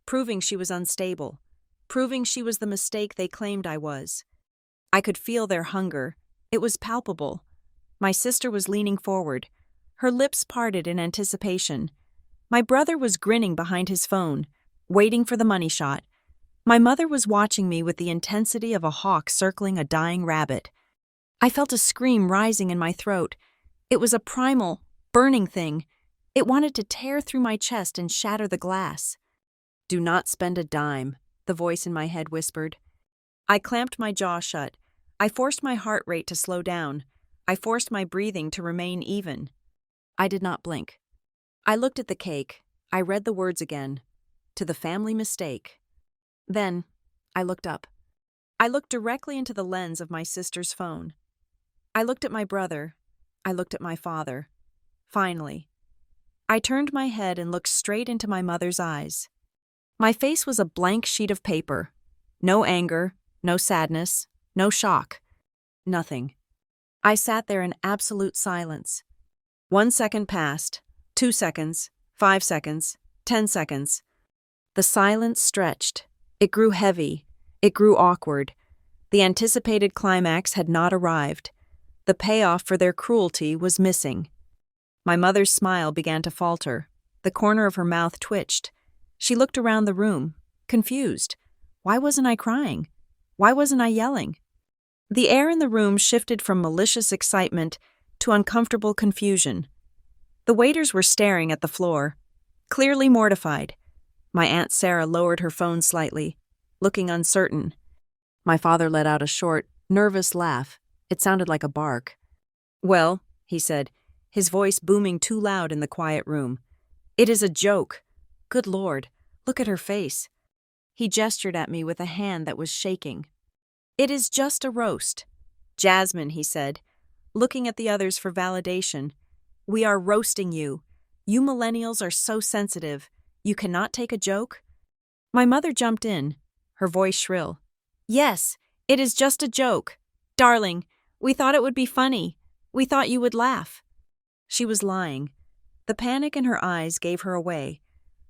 proving she was unstable, proving she was the mistake they claimed I was. I could feel their hunger. It was palpable. My sister was leaning forward, her lips parted in anticipation. My brother was grinning behind his phone, waiting for the money shot. My mother was watching me with the intensity of a hawk circling a dying rabbit. I felt a scream rising in my throat. It was a primal, burning thing. It wanted to tear through my chest and shatter the glass. "Do not spend a dime," the voice in my head whispered. I clamped my jaw shut. I forced my heart rate to slow down. I forced my breathing to remain even. I did not blink. I looked at the cake. I read the words again. To the family mistake. Then, I looked up. I looked directly into the lens of my sister's phone. I looked at my brother. I looked at my father. Finally, I turned my head and looked straight into my mother's eyes. My face was a blank sheet of paper. No anger, no sadness, no shock. Nothing. I sat there in absolute silence. 1 second passed, 2 seconds, 5 seconds, 10 seconds. The silence stretched. It grew heavy. It grew awkward. The anticipated climax had not arrived. The payoff for their cruelty was missing. My mother's smile began to falter. The corner of her mouth twitched. She looked around the room, confused. Why wasn't I crying? Why wasn't I yelling? The air in the room shifted from malicious excitement to uncomfortable confusion. The waiters were staring at the floor, clearly mortified. My Aunt Sarah lowered her phone slightly, looking uncertain. My father let out a short, nervous laugh. It sounded like a bark. "Well," he said, his voice booming too loud in the quiet room, "it is a joke. Good Lord, look at her face." He gestured at me with a hand that was shaking. "It is just a roast." "Jasmine," he said, looking at the others for validation, "we are roasting you. You millennials are so sensitive. You cannot take a joke?" My mother jumped in, her voice shrill. "Yes, it is just a joke. Darling, we thought it would be funny. We thought you would laugh." She was lying. The panic in her eyes gave her away.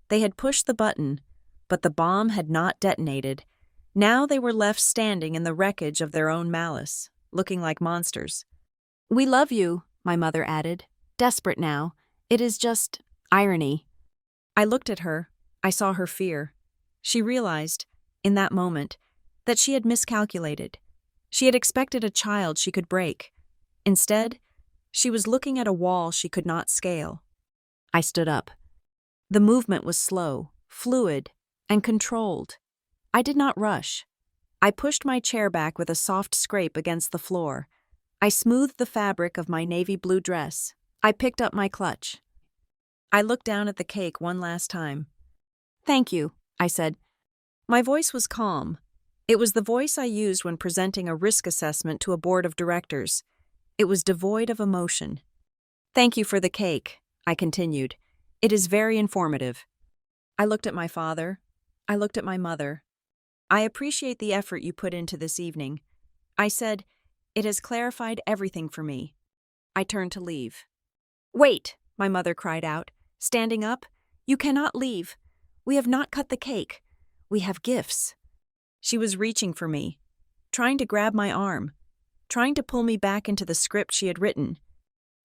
They had pushed the button, but the bomb had not detonated. Now they were left standing in the wreckage of their own malice, looking like monsters. "We love you," my mother added, desperate now. "It is just irony." I looked at her. I saw her fear. She realized, in that moment, that she had miscalculated. She had expected a child she could break. Instead, she was looking at a wall she could not scale. I stood up. The movement was slow, fluid, and controlled. I did not rush. I pushed my chair back with a soft scrape against the floor. I smoothed the fabric of my navy blue dress. I picked up my clutch. I looked down at the cake one last time. "Thank you," I said. My voice was calm. It was the voice I used when presenting a risk assessment to a board of directors. It was devoid of emotion. "Thank you for the cake," I continued. "It is very informative." I looked at my father. I looked at my mother. "I appreciate the effort you put into this evening." I said, "It has clarified everything for me." I turned to leave. "Wait," my mother cried out, standing up. "You cannot leave. We have not cut the cake. We have gifts." She was reaching for me, trying to grab my arm, trying to pull me back into the script she had written.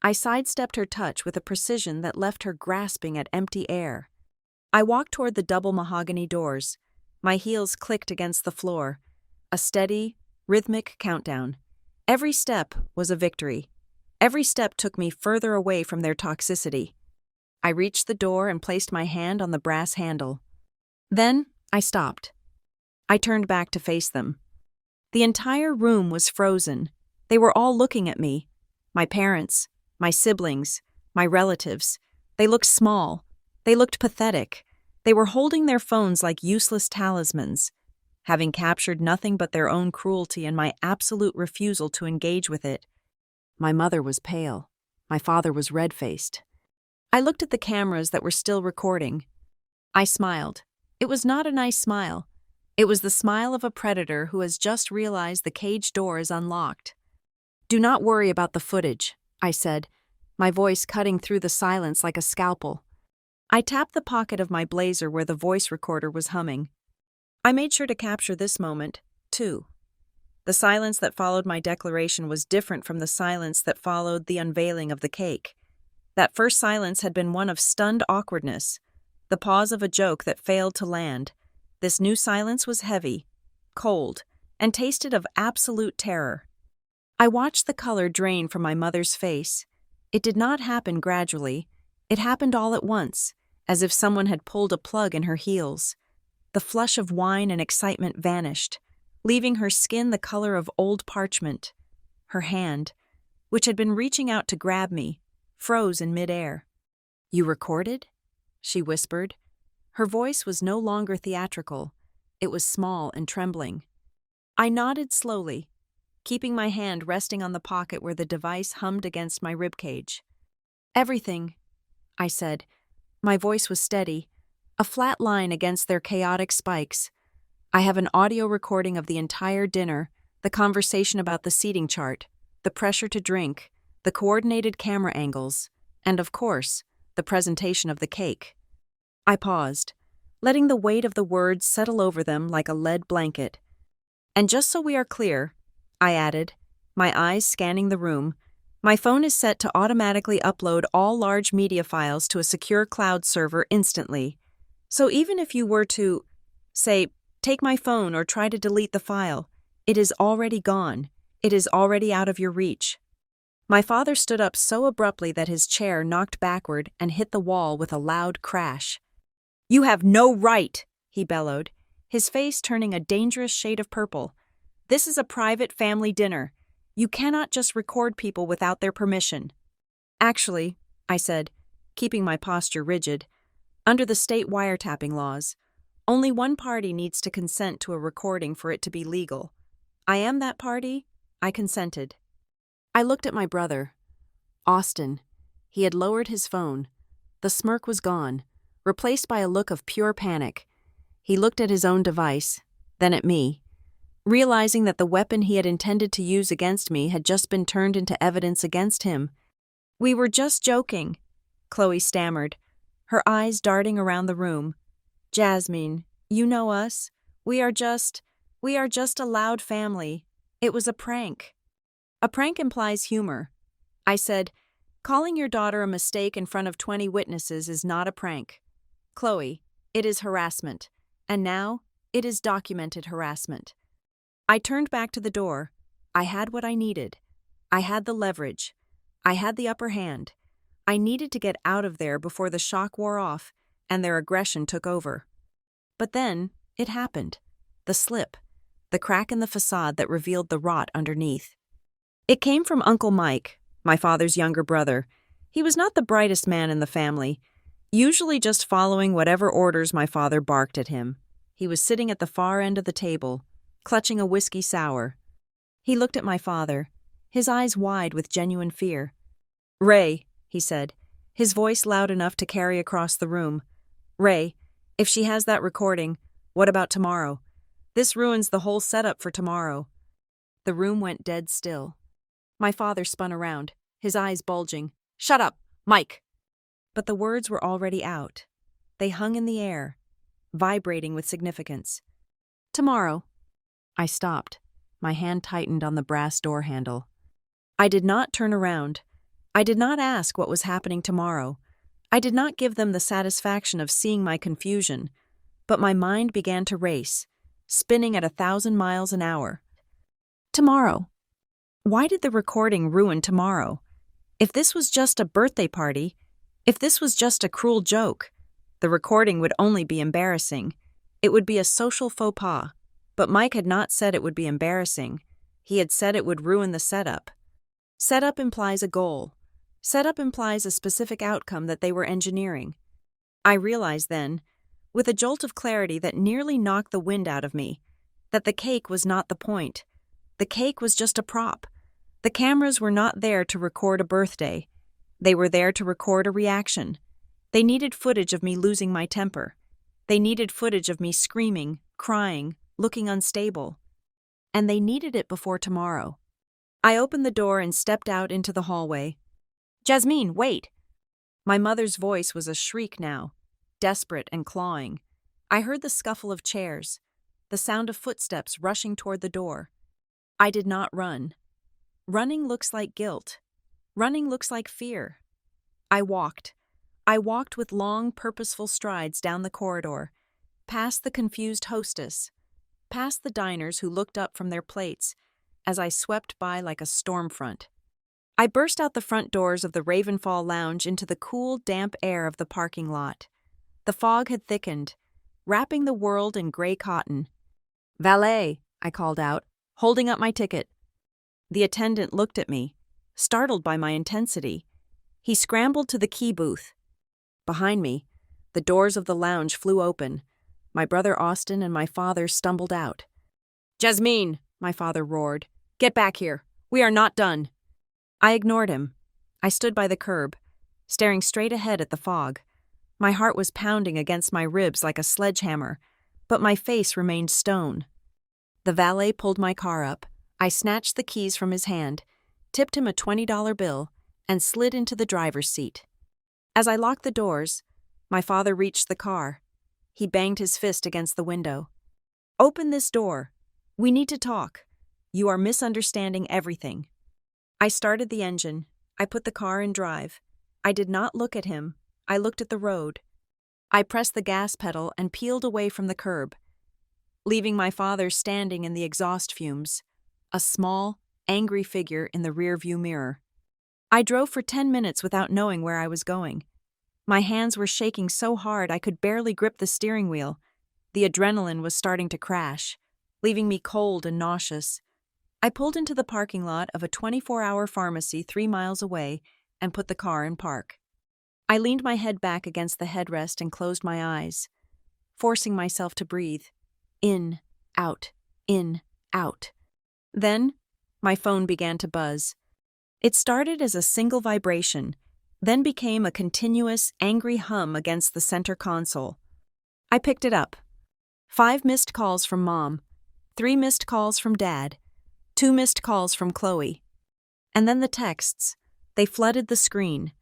I sidestepped her touch with a precision that left her grasping at empty air. I walked toward the double mahogany doors. My heels clicked against the floor. A steady, rhythmic countdown. Every step was a victory. Every step took me further away from their toxicity. I reached the door and placed my hand on the brass handle. Then I stopped. I turned back to face them. The entire room was frozen. They were all looking at me. My parents, my siblings, my relatives. They looked small. They looked pathetic. They were holding their phones like useless talismans, having captured nothing but their own cruelty and my absolute refusal to engage with it. My mother was pale. My father was red-faced. I looked at the cameras that were still recording. I smiled. It was not a nice smile. It was the smile of a predator who has just realized the cage door is unlocked. "Do not worry about the footage," I said, my voice cutting through the silence like a scalpel. I tapped the pocket of my blazer where the voice recorder was humming. I made sure to capture this moment, too. The silence that followed my declaration was different from the silence that followed the unveiling of the cake. That first silence had been one of stunned awkwardness, the pause of a joke that failed to land. This new silence was heavy, cold, and tasted of absolute terror. I watched the color drain from my mother's face. It did not happen gradually. It happened all at once, as if someone had pulled a plug in her heels. The flush of wine and excitement vanished, leaving her skin the color of old parchment. Her hand, which had been reaching out to grab me, froze in midair. "You recorded?" she whispered. Her voice was no longer theatrical. It was small and trembling. I nodded slowly, keeping my hand resting on the pocket where the device hummed against my ribcage. "Everything," I said. My voice was steady, a flat line against their chaotic spikes. "I have an audio recording of the entire dinner, the conversation about the seating chart, the pressure to drink, the coordinated camera angles, and, of course, the presentation of the cake." I paused, letting the weight of the words settle over them like a lead blanket. "And just so we are clear," I added, my eyes scanning the room, "my phone is set to automatically upload all large media files to a secure cloud server instantly. So even if you were to, say, take my phone or try to delete the file, it is already gone. It is already out of your reach." My father stood up so abruptly that his chair knocked backward and hit the wall with a loud crash. "You have no right," he bellowed, his face turning a dangerous shade of purple. "This is a private family dinner. You cannot just record people without their permission." "Actually," I said, keeping my posture rigid, "under the state wiretapping laws, only one party needs to consent to a recording for it to be legal. I am that party. I consented." I looked at my brother. Austin. He had lowered his phone. The smirk was gone, replaced by a look of pure panic. He looked at his own device, then at me, realizing that the weapon he had intended to use against me had just been turned into evidence against him. "We were just joking," Chloe stammered, her eyes darting around the room. "Jasmine, you know us. We are just a loud family. It was a prank." A prank implies humor. I said, calling your daughter a mistake in front of 20 witnesses is not a prank. Chloe, it is harassment. And now, it is documented harassment. I turned back to the door. I had what I needed. I had the leverage. I had the upper hand. I needed to get out of there before the shock wore off and their aggression took over. But then, it happened. The slip. The crack in the facade that revealed the rot underneath. It came from Uncle Mike, my father's younger brother. He was not the brightest man in the family, usually just following whatever orders my father barked at him. He was sitting at the far end of the table, clutching a whiskey sour. He looked at my father, his eyes wide with genuine fear. "Ray," he said, his voice loud enough to carry across the room. "Ray, if she has that recording, what about tomorrow? This ruins the whole setup for tomorrow." The room went dead still. My father spun around, his eyes bulging. "Shut up, Mike!" But the words were already out. They hung in the air, vibrating with significance. "Tomorrow." I stopped. My hand tightened on the brass door handle. I did not turn around. I did not ask what was happening tomorrow. I did not give them the satisfaction of seeing my confusion. But my mind began to race, spinning at 1,000 miles an hour. Tomorrow. Why did the recording ruin tomorrow? If this was just a birthday party, if this was just a cruel joke, the recording would only be embarrassing. It would be a social faux pas. But Mike had not said it would be embarrassing. He had said it would ruin the setup. Setup implies a goal. Setup implies a specific outcome that they were engineering. I realized then, with a jolt of clarity that nearly knocked the wind out of me, that the cake was not the point. The cake was just a prop. The cameras were not there to record a birthday. They were there to record a reaction. They needed footage of me losing my temper. They needed footage of me screaming, crying, looking unstable. And they needed it before tomorrow. I opened the door and stepped out into the hallway. "Jasmine, wait!" My mother's voice was a shriek now, desperate and clawing. I heard the scuffle of chairs, the sound of footsteps rushing toward the door. I did not run. Running looks like guilt. Running looks like fear. I walked. I walked with long, purposeful strides down the corridor, past the confused hostess, past the diners who looked up from their plates as I swept by like a storm front. I burst out the front doors of the Ravenfall Lounge into the cool, damp air of the parking lot. The fog had thickened, wrapping the world in gray cotton. "Valet," I called out, holding up my ticket. The attendant looked at me, startled by my intensity. He scrambled to the key booth. Behind me, the doors of the lounge flew open. My brother Austin and my father stumbled out. "Jasmine," my father roared, "get back here. We are not done." I ignored him. I stood by the curb, staring straight ahead at the fog. My heart was pounding against my ribs like a sledgehammer, but my face remained stone. The valet pulled my car up. I snatched the keys from his hand, tipped him a $20 bill, and slid into the driver's seat. As I locked the doors, my father reached the car. He banged his fist against the window. "Open this door. We need to talk. You are misunderstanding everything." I started the engine. I put the car in drive. I did not look at him. I looked at the road. I pressed the gas pedal and peeled away from the curb, leaving my father standing in the exhaust fumes, a small, angry figure in the rearview mirror. I drove for 10 minutes without knowing where I was going. My hands were shaking so hard I could barely grip the steering wheel. The adrenaline was starting to crash, leaving me cold and nauseous. I pulled into the parking lot of a 24-hour pharmacy 3 miles away and put the car in park. I leaned my head back against the headrest and closed my eyes, forcing myself to breathe. In, out, in, out. Then, my phone began to buzz. It started as a single vibration, then became a continuous, angry hum against the center console. I picked it up. 5 missed calls from Mom, 3 missed calls from Dad, 2 missed calls from Chloe. And then the texts. They flooded the screen.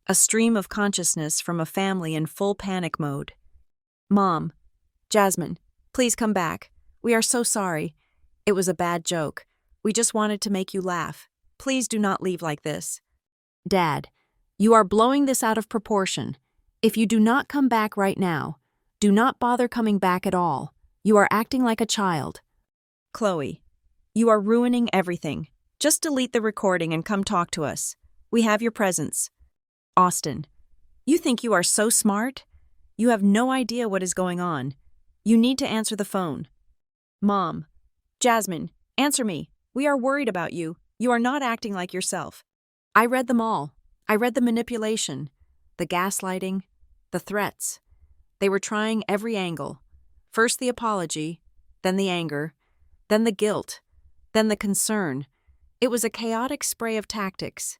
A stream of consciousness from a family in full panic mode. "Mom, Jasmine, please come back. We are so sorry. It was a bad joke. We just wanted to make you laugh. Please do not leave like this. Dad, you are blowing this out of proportion. If you do not come back right now, do not bother coming back at all. You are acting like a child. Chloe, you are ruining everything. Just delete the recording and come talk to us. We have your presence. Austin, you think you are so smart? You have no idea what is going on. You need to answer the phone. Mom, Jasmine, answer me. We are worried about you. You are not acting like yourself. I read them all. I read the manipulation, the gaslighting, the threats. They were trying every angle. First the apology, then the anger, then the guilt, then the concern. It was a chaotic spray of tactics,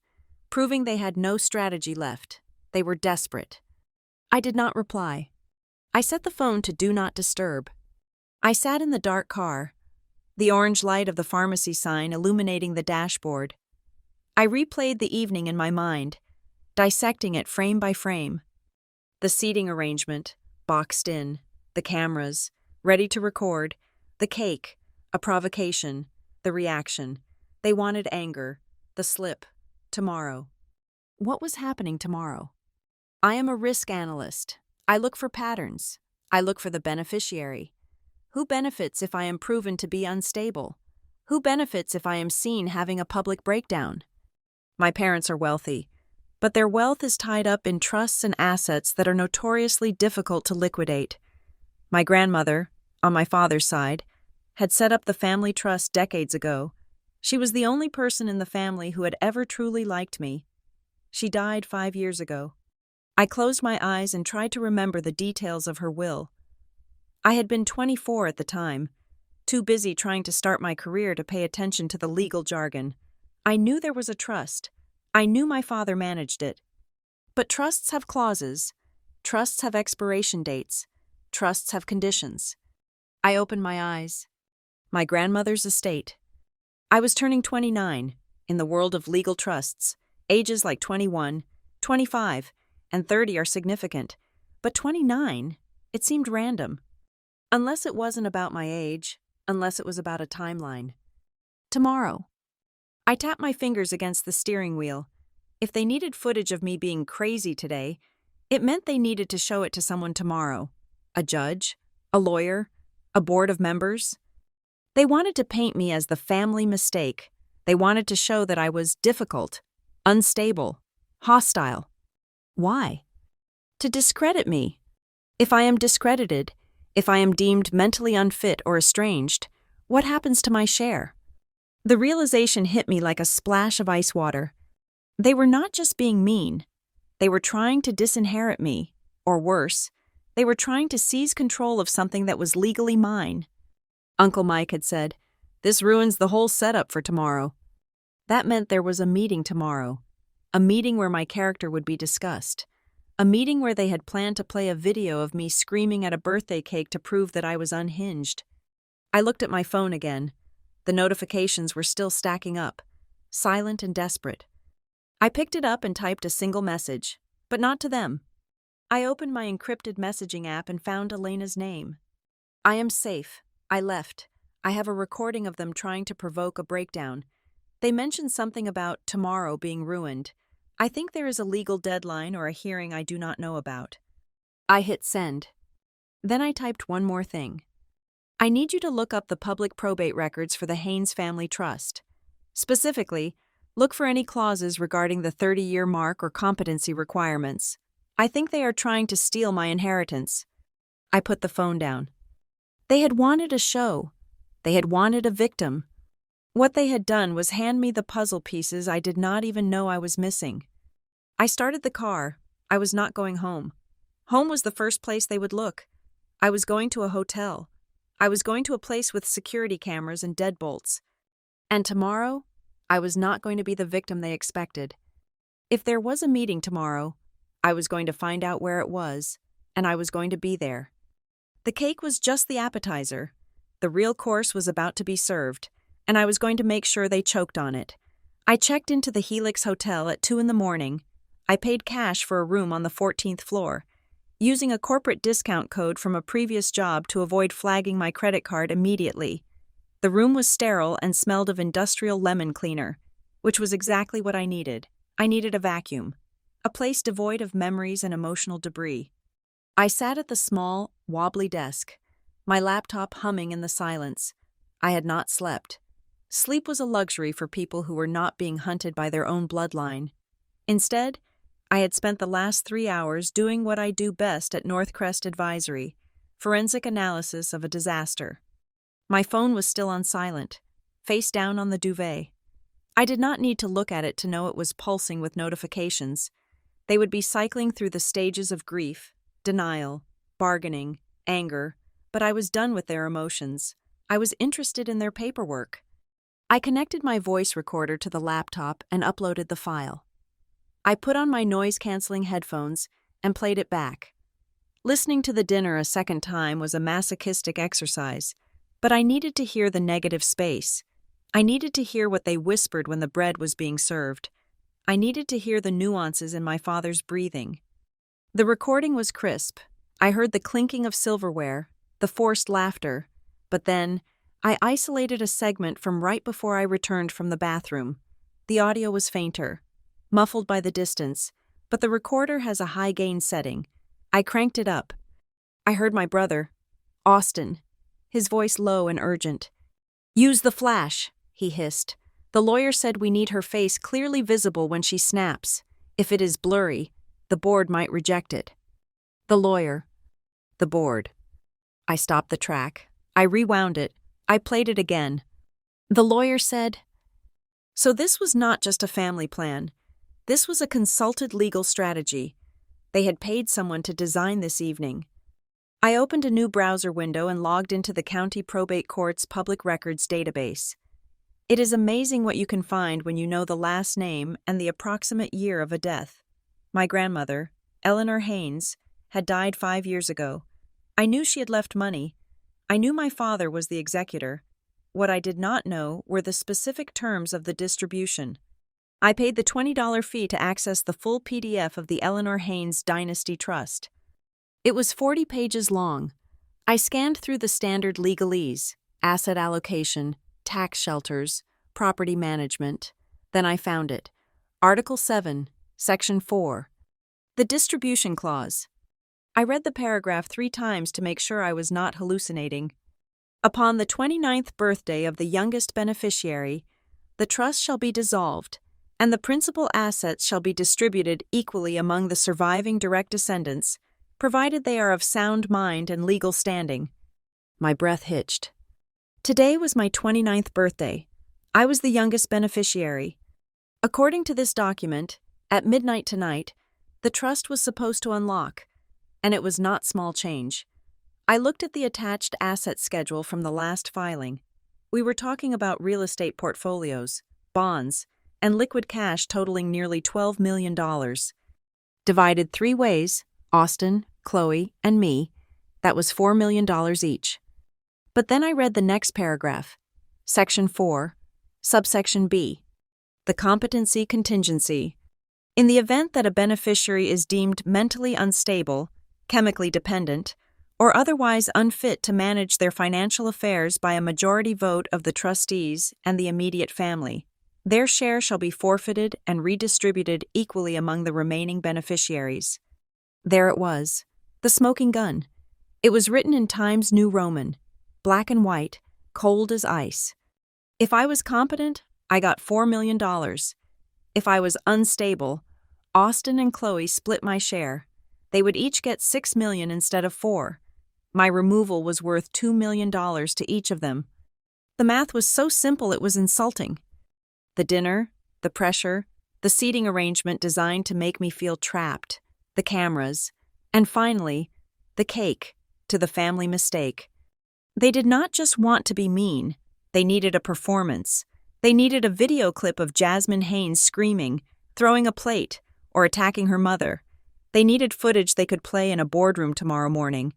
proving they had no strategy left. They were desperate. I did not reply. I set the phone to do not disturb. I sat in the dark car, the orange light of the pharmacy sign illuminating the dashboard. I replayed the evening in my mind, dissecting it frame by frame. The seating arrangement, boxed in, the cameras, ready to record, the cake, a provocation, the reaction. They wanted anger, the slip, tomorrow. What was happening tomorrow? I am a risk analyst. I look for patterns. I look for the beneficiary. Who benefits if I am proven to be unstable? Who benefits if I am seen having a public breakdown? My parents are wealthy, but their wealth is tied up in trusts and assets that are notoriously difficult to liquidate. My grandmother, on my father's side, had set up the family trust decades ago. She was the only person in the family who had ever truly liked me. She died 5 years ago. I closed my eyes and tried to remember the details of her will. I had been 24 at the time, too busy trying to start my career to pay attention to the legal jargon. I knew there was a trust. I knew my father managed it. But trusts have clauses. Trusts have expiration dates. Trusts have conditions. I opened my eyes. My grandmother's estate. I was turning 29 in the world of legal trusts. Ages like 21, 25, and 30 are significant. But 29, it seemed random. Unless it wasn't about my age, unless it was about a timeline. Tomorrow. I tapped my fingers against the steering wheel. If they needed footage of me being crazy today, it meant they needed to show it to someone tomorrow. A judge, a lawyer, a board of members. They wanted to paint me as the family mistake. They wanted to show that I was difficult, unstable, hostile. Why? To discredit me. If I am discredited, if I am deemed mentally unfit or estranged, what happens to my share? The realization hit me like a splash of ice water. They were not just being mean. They were trying to disinherit me, or worse, they were trying to seize control of something that was legally mine. Uncle Mike had said, "This ruins the whole setup for tomorrow." That meant there was a meeting tomorrow, a meeting where my character would be discussed, a meeting where they had planned to play a video of me screaming at a birthday cake to prove that I was unhinged. I looked at my phone again. The notifications were still stacking up, silent and desperate. I picked it up and typed a single message, but not to them. I opened my encrypted messaging app and found Elena's name. I am safe. I left. I have a recording of them trying to provoke a breakdown. They mentioned something about tomorrow being ruined. I think there is a legal deadline or a hearing I do not know about. I hit send. Then I typed one more thing. I need you to look up the public probate records for the Haynes Family Trust. Specifically, look for any clauses regarding the 30-year mark or competency requirements. I think they are trying to steal my inheritance. I put the phone down. They had wanted a show. They had wanted a victim. What they had done was hand me the puzzle pieces I did not even know I was missing. I started the car. I was not going home. Home was the first place they would look. I was going to a hotel. I was going to a place with security cameras and deadbolts. And tomorrow, I was not going to be the victim they expected. If there was a meeting tomorrow, I was going to find out where it was, and I was going to be there. The cake was just the appetizer. The real course was about to be served, and I was going to make sure they choked on it. I checked into the Helix Hotel at 2 a.m. I paid cash for a room on the 14th floor, using a corporate discount code from a previous job to avoid flagging my credit card immediately. The room was sterile and smelled of industrial lemon cleaner. which was exactly what I needed. I needed a vacuum, a place devoid of memories and emotional debris. I sat at the small, wobbly desk, my laptop humming in the silence. I had not slept. Sleep was a luxury for people who were not being hunted by their own bloodline. Instead, I had spent the last 3 hours doing what I do best at Northcrest Advisory, forensic analysis of a disaster. My phone was still on silent, face down on the duvet. I did not need to look at it to know it was pulsing with notifications. They would be cycling through the stages of grief, denial, bargaining, anger, but I was done with their emotions. I was interested in their paperwork. I connected my voice recorder to the laptop and uploaded the file. I put on my noise-canceling headphones and played it back. Listening to the dinner a second time was a masochistic exercise, but I needed to hear the negative space. I needed to hear what they whispered when the bread was being served. I needed to hear the nuances in my father's breathing. The recording was crisp. I heard the clinking of silverware, the forced laughter, but then I isolated a segment from right before I returned from the bathroom. The audio was fainter, muffled by the distance, but the recorder has a high-gain setting. I cranked it up. I heard my brother, Austin, his voice low and urgent. "Use the flash," he hissed. "The lawyer said we need her face clearly visible when she snaps. If it is blurry, the board might reject it." The lawyer. The board. I stopped the track. I rewound it. I played it again. The lawyer said, "So this was not just a family plan. This was a consulted legal strategy. They had paid someone to design this evening." I opened a new browser window and logged into the County Probate Court's Public Records database. It is amazing what you can find when you know the last name and the approximate year of a death. My grandmother, Eleanor Haynes, had died 5 years ago. I knew she had left money. I knew my father was the executor. What I did not know were the specific terms of the distribution. I paid the $20 fee to access the full PDF of the Eleanor Haynes Dynasty Trust. It was 40 pages long. I scanned through the standard legalese, asset allocation, tax shelters, property management. Then I found it. Article 7, Section 4. The distribution clause. I read the paragraph 3 times to make sure I was not hallucinating. Upon the 29th birthday of the youngest beneficiary, the trust shall be dissolved, and the principal assets shall be distributed equally among the surviving direct descendants, provided they are of sound mind and legal standing. My breath hitched. Today was my 29th birthday. I was the youngest beneficiary. According to this document, at midnight tonight, the trust was supposed to unlock, and it was not small change. I looked at the attached asset schedule from the last filing. We were talking about real estate portfolios, bonds, and liquid cash totaling nearly $12 million. Divided 3 ways, Austin, Chloe, and me, that was $4 million each. But then I read the next paragraph, Section 4, Subsection B, the competency contingency. In the event that a beneficiary is deemed mentally unstable, chemically dependent, or otherwise unfit to manage their financial affairs by a majority vote of the trustees and the immediate family, their share shall be forfeited and redistributed equally among the remaining beneficiaries. There it was, the smoking gun. It was written in Times New Roman, black and white, cold as ice. If I was competent, I got $4 million. If I was unstable, Austin and Chloe split my share. They would each get $6 million instead of $4 million. My removal was worth $2 million to each of them. The math was so simple it was insulting. The dinner, the pressure, the seating arrangement designed to make me feel trapped, the cameras, and finally, the cake to the family mistake. They did not just want to be mean. They needed a performance. They needed a video clip of Jasmine Haynes screaming, throwing a plate, or attacking her mother. They needed footage they could play in a boardroom tomorrow morning,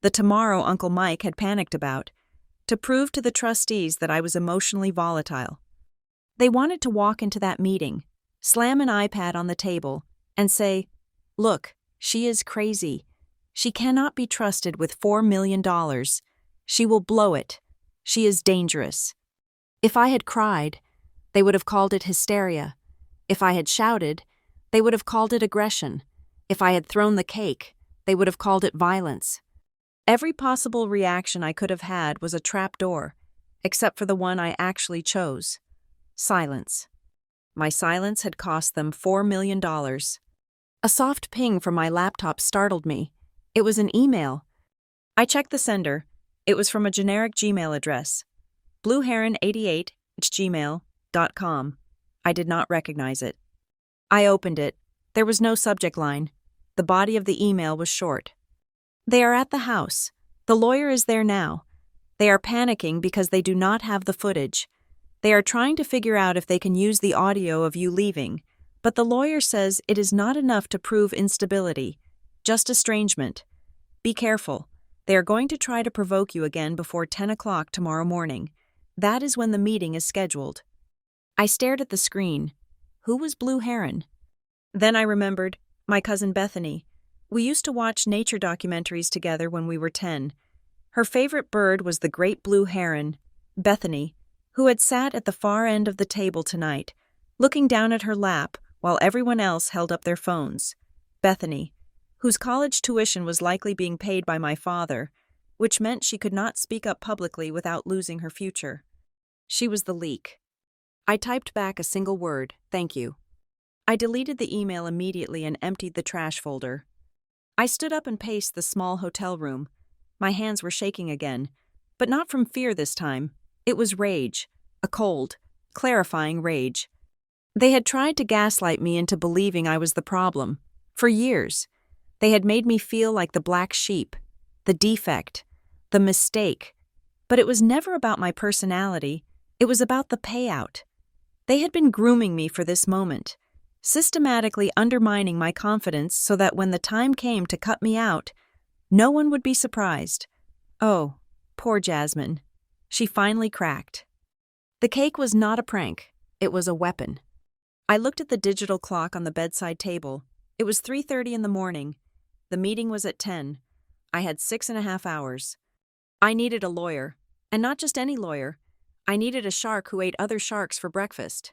the tomorrow Uncle Mike had panicked about, to prove to the trustees that I was emotionally volatile. They wanted to walk into that meeting, slam an iPad on the table, and say, "Look, she is crazy. She cannot be trusted with $4 million. She will blow it. She is dangerous." If I had cried, They would have called it hysteria. If I had shouted, they would have called it aggression. If I had thrown the cake, they would have called it violence. Every possible reaction I could have had was a trapdoor, except for the one I actually chose: silence. My silence had cost them $4 million. A soft ping from my laptop startled me. It was an email. I checked the sender. It was from a generic Gmail address, blueheron88@gmail.com. I did not recognize it. I opened it. There was no subject line. The body of the email was short. They are at the house. The lawyer is there now. They are panicking because they do not have the footage. They are trying to figure out if they can use the audio of you leaving, but the lawyer says it is not enough to prove instability, just estrangement. Be careful. They are going to try to provoke you again before 10 o'clock tomorrow morning. That is when the meeting is scheduled. I stared at the screen. Who was Blue Heron? Then I remembered my cousin Bethany. We used to watch nature documentaries together when we were 10. Her favorite bird was the great blue heron, Bethany, who had sat at the far end of the table tonight, looking down at her lap while everyone else held up their phones. Bethany, whose college tuition was likely being paid by my father, which meant she could not speak up publicly without losing her future. She was the leak. I typed back a single word: thank you. I deleted the email immediately and emptied the trash folder. I stood up and paced the small hotel room. My hands were shaking again, but not from fear this time. It was rage, a cold, clarifying rage. They had tried to gaslight me into believing I was the problem. For years, they had made me feel like the black sheep, the defect, the mistake. But it was never about my personality. It was about the payout. They had been grooming me for this moment, systematically undermining my confidence so that when the time came to cut me out, no one would be surprised. Oh, poor Jasmine. She finally cracked. The cake was not a prank. It was a weapon. I looked at the digital clock on the bedside table. It was 3:30 in the morning. The meeting was at 10. I had 6.5 hours. I needed a lawyer, and not just any lawyer. I needed a shark who ate other sharks for breakfast.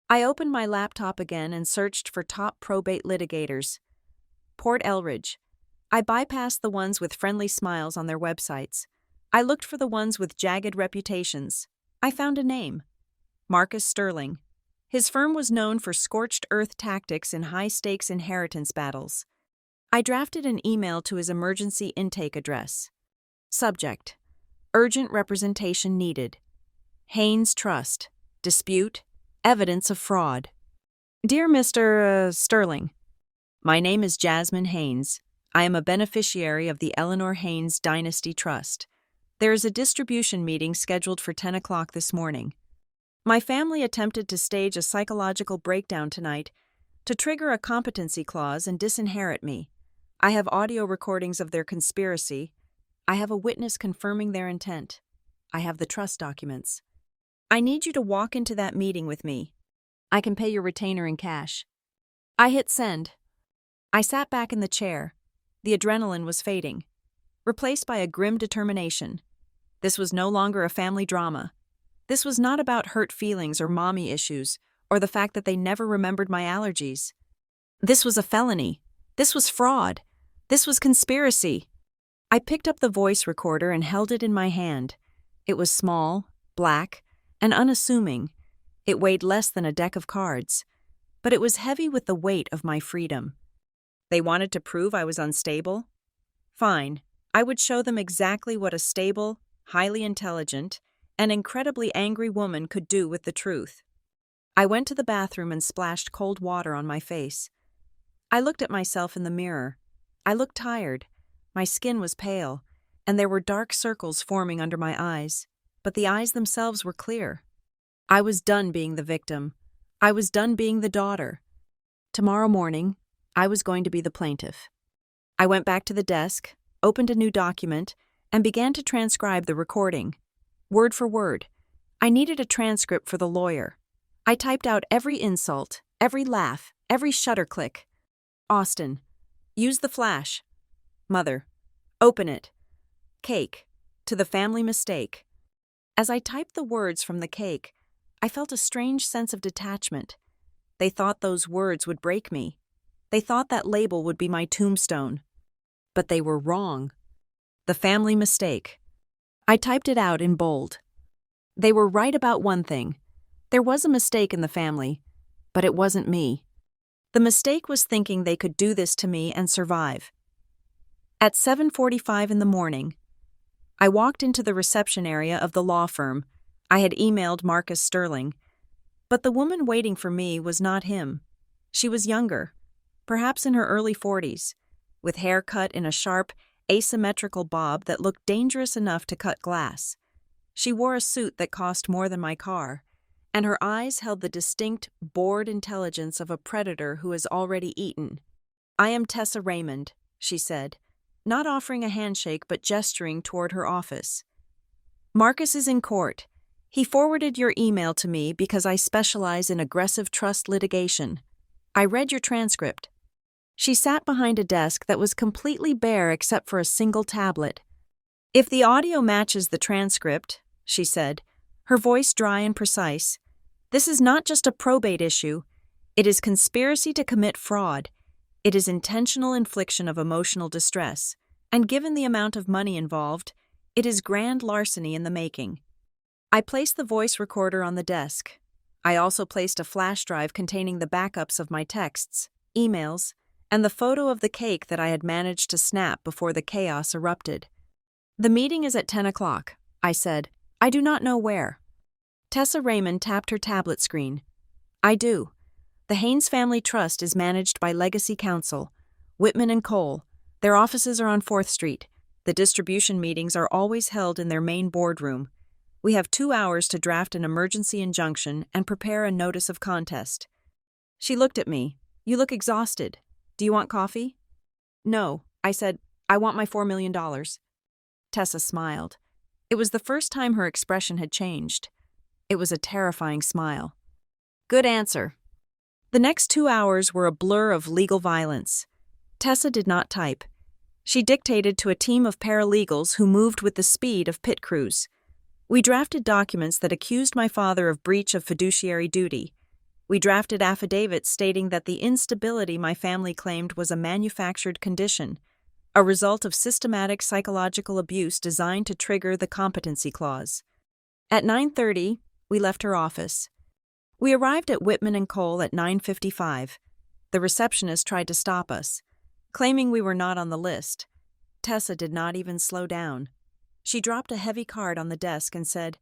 I opened my laptop again and searched for top probate litigators. Port Elridge. I bypassed the ones with friendly smiles on their websites. I looked for the ones with jagged reputations. I found a name: Marcus Sterling. His firm was known for scorched earth tactics in high-stakes inheritance battles. I drafted an email to his emergency intake address. Subject: urgent representation needed. Haynes Trust. Dispute. Evidence of fraud. Dear Mr. Sterling, my name is Jasmine Haynes. I am a beneficiary of the Eleanor Haynes Dynasty Trust. There is a distribution meeting scheduled for 10 o'clock this morning. My family attempted to stage a psychological breakdown tonight to trigger a competency clause and disinherit me. I have audio recordings of their conspiracy. I have a witness confirming their intent. I have the trust documents. I need you to walk into that meeting with me. I can pay your retainer in cash. I hit send. I sat back in the chair. The adrenaline was fading, replaced by a grim determination. This was no longer a family drama. This was not about hurt feelings or mommy issues, or the fact that they never remembered my allergies. This was a felony. This was fraud. This was conspiracy. I picked up the voice recorder and held it in my hand. It was small, black, and unassuming. It weighed less than a deck of cards, but it was heavy with the weight of my freedom. They wanted to prove I was unstable? Fine, I would show them exactly what a stable, highly intelligent, and incredibly angry woman could do with the truth. I went to the bathroom and splashed cold water on my face. I looked at myself in the mirror. I looked tired. My skin was pale, and there were dark circles forming under my eyes. But the eyes themselves were clear. I was done being the victim. I was done being the daughter. Tomorrow morning, I was going to be the plaintiff. I went back to the desk, opened a new document, and began to transcribe the recording. Word for word. I needed a transcript for the lawyer. I typed out every insult, every laugh, every shutter click. Austin. Use the flash. Mother. Open it. Cake. To the family mistake. As I typed the words from the cake, I felt a strange sense of detachment. They thought those words would break me. They thought that label would be my tombstone. But they were wrong. The family mistake. I typed it out in bold. They were right about one thing. There was a mistake in the family, but it wasn't me. The mistake was thinking they could do this to me and survive. At 7:45 in the morning, I walked into the reception area of the law firm. I had emailed Marcus Sterling, but the woman waiting for me was not him. She was younger, perhaps in her early 40s, with hair cut in a sharp, asymmetrical bob that looked dangerous enough to cut glass. She wore a suit that cost more than my car, and her eyes held the distinct, bored intelligence of a predator who has already eaten. "I am Tessa Raymond," she said, not offering a handshake but gesturing toward her office. "Marcus is in court. He forwarded your email to me because I specialize in aggressive trust litigation. I read your transcript." She sat behind a desk that was completely bare except for a single tablet. "If the audio matches the transcript," she said, her voice dry and precise, "this is not just a probate issue. It is conspiracy to commit fraud. It is intentional infliction of emotional distress. And given the amount of money involved, it is grand larceny in the making." I placed the voice recorder on the desk. I also placed a flash drive containing the backups of my texts, emails, and the photo of the cake that I had managed to snap before the chaos erupted. "The meeting is at 10 o'clock, I said. "I do not know where." Tessa Raymond tapped her tablet screen. "I do. The Haynes Family Trust is managed by Legacy Counsel, Whitman and Cole. Their offices are on 4th Street. The distribution meetings are always held in their main boardroom. We have 2 hours to draft an emergency injunction and prepare a notice of contest." She looked at me. "You look exhausted. Do you want coffee?" "No," I said. "I want my $4 million. Tessa smiled. It was the first time her expression had changed. It was a terrifying smile. "Good answer." The next 2 hours were a blur of legal violence. Tessa did not type. She dictated to a team of paralegals who moved with the speed of pit crews. We drafted documents that accused my father of breach of fiduciary duty. We drafted affidavits stating that the instability my family claimed was a manufactured condition, a result of systematic psychological abuse designed to trigger the competency clause. At 9:30, we left her office. We arrived at Whitman and Cole at 9:55. The receptionist tried to stop us, claiming we were not on the list. Tessa did not even slow down. She dropped a heavy card on the desk and said,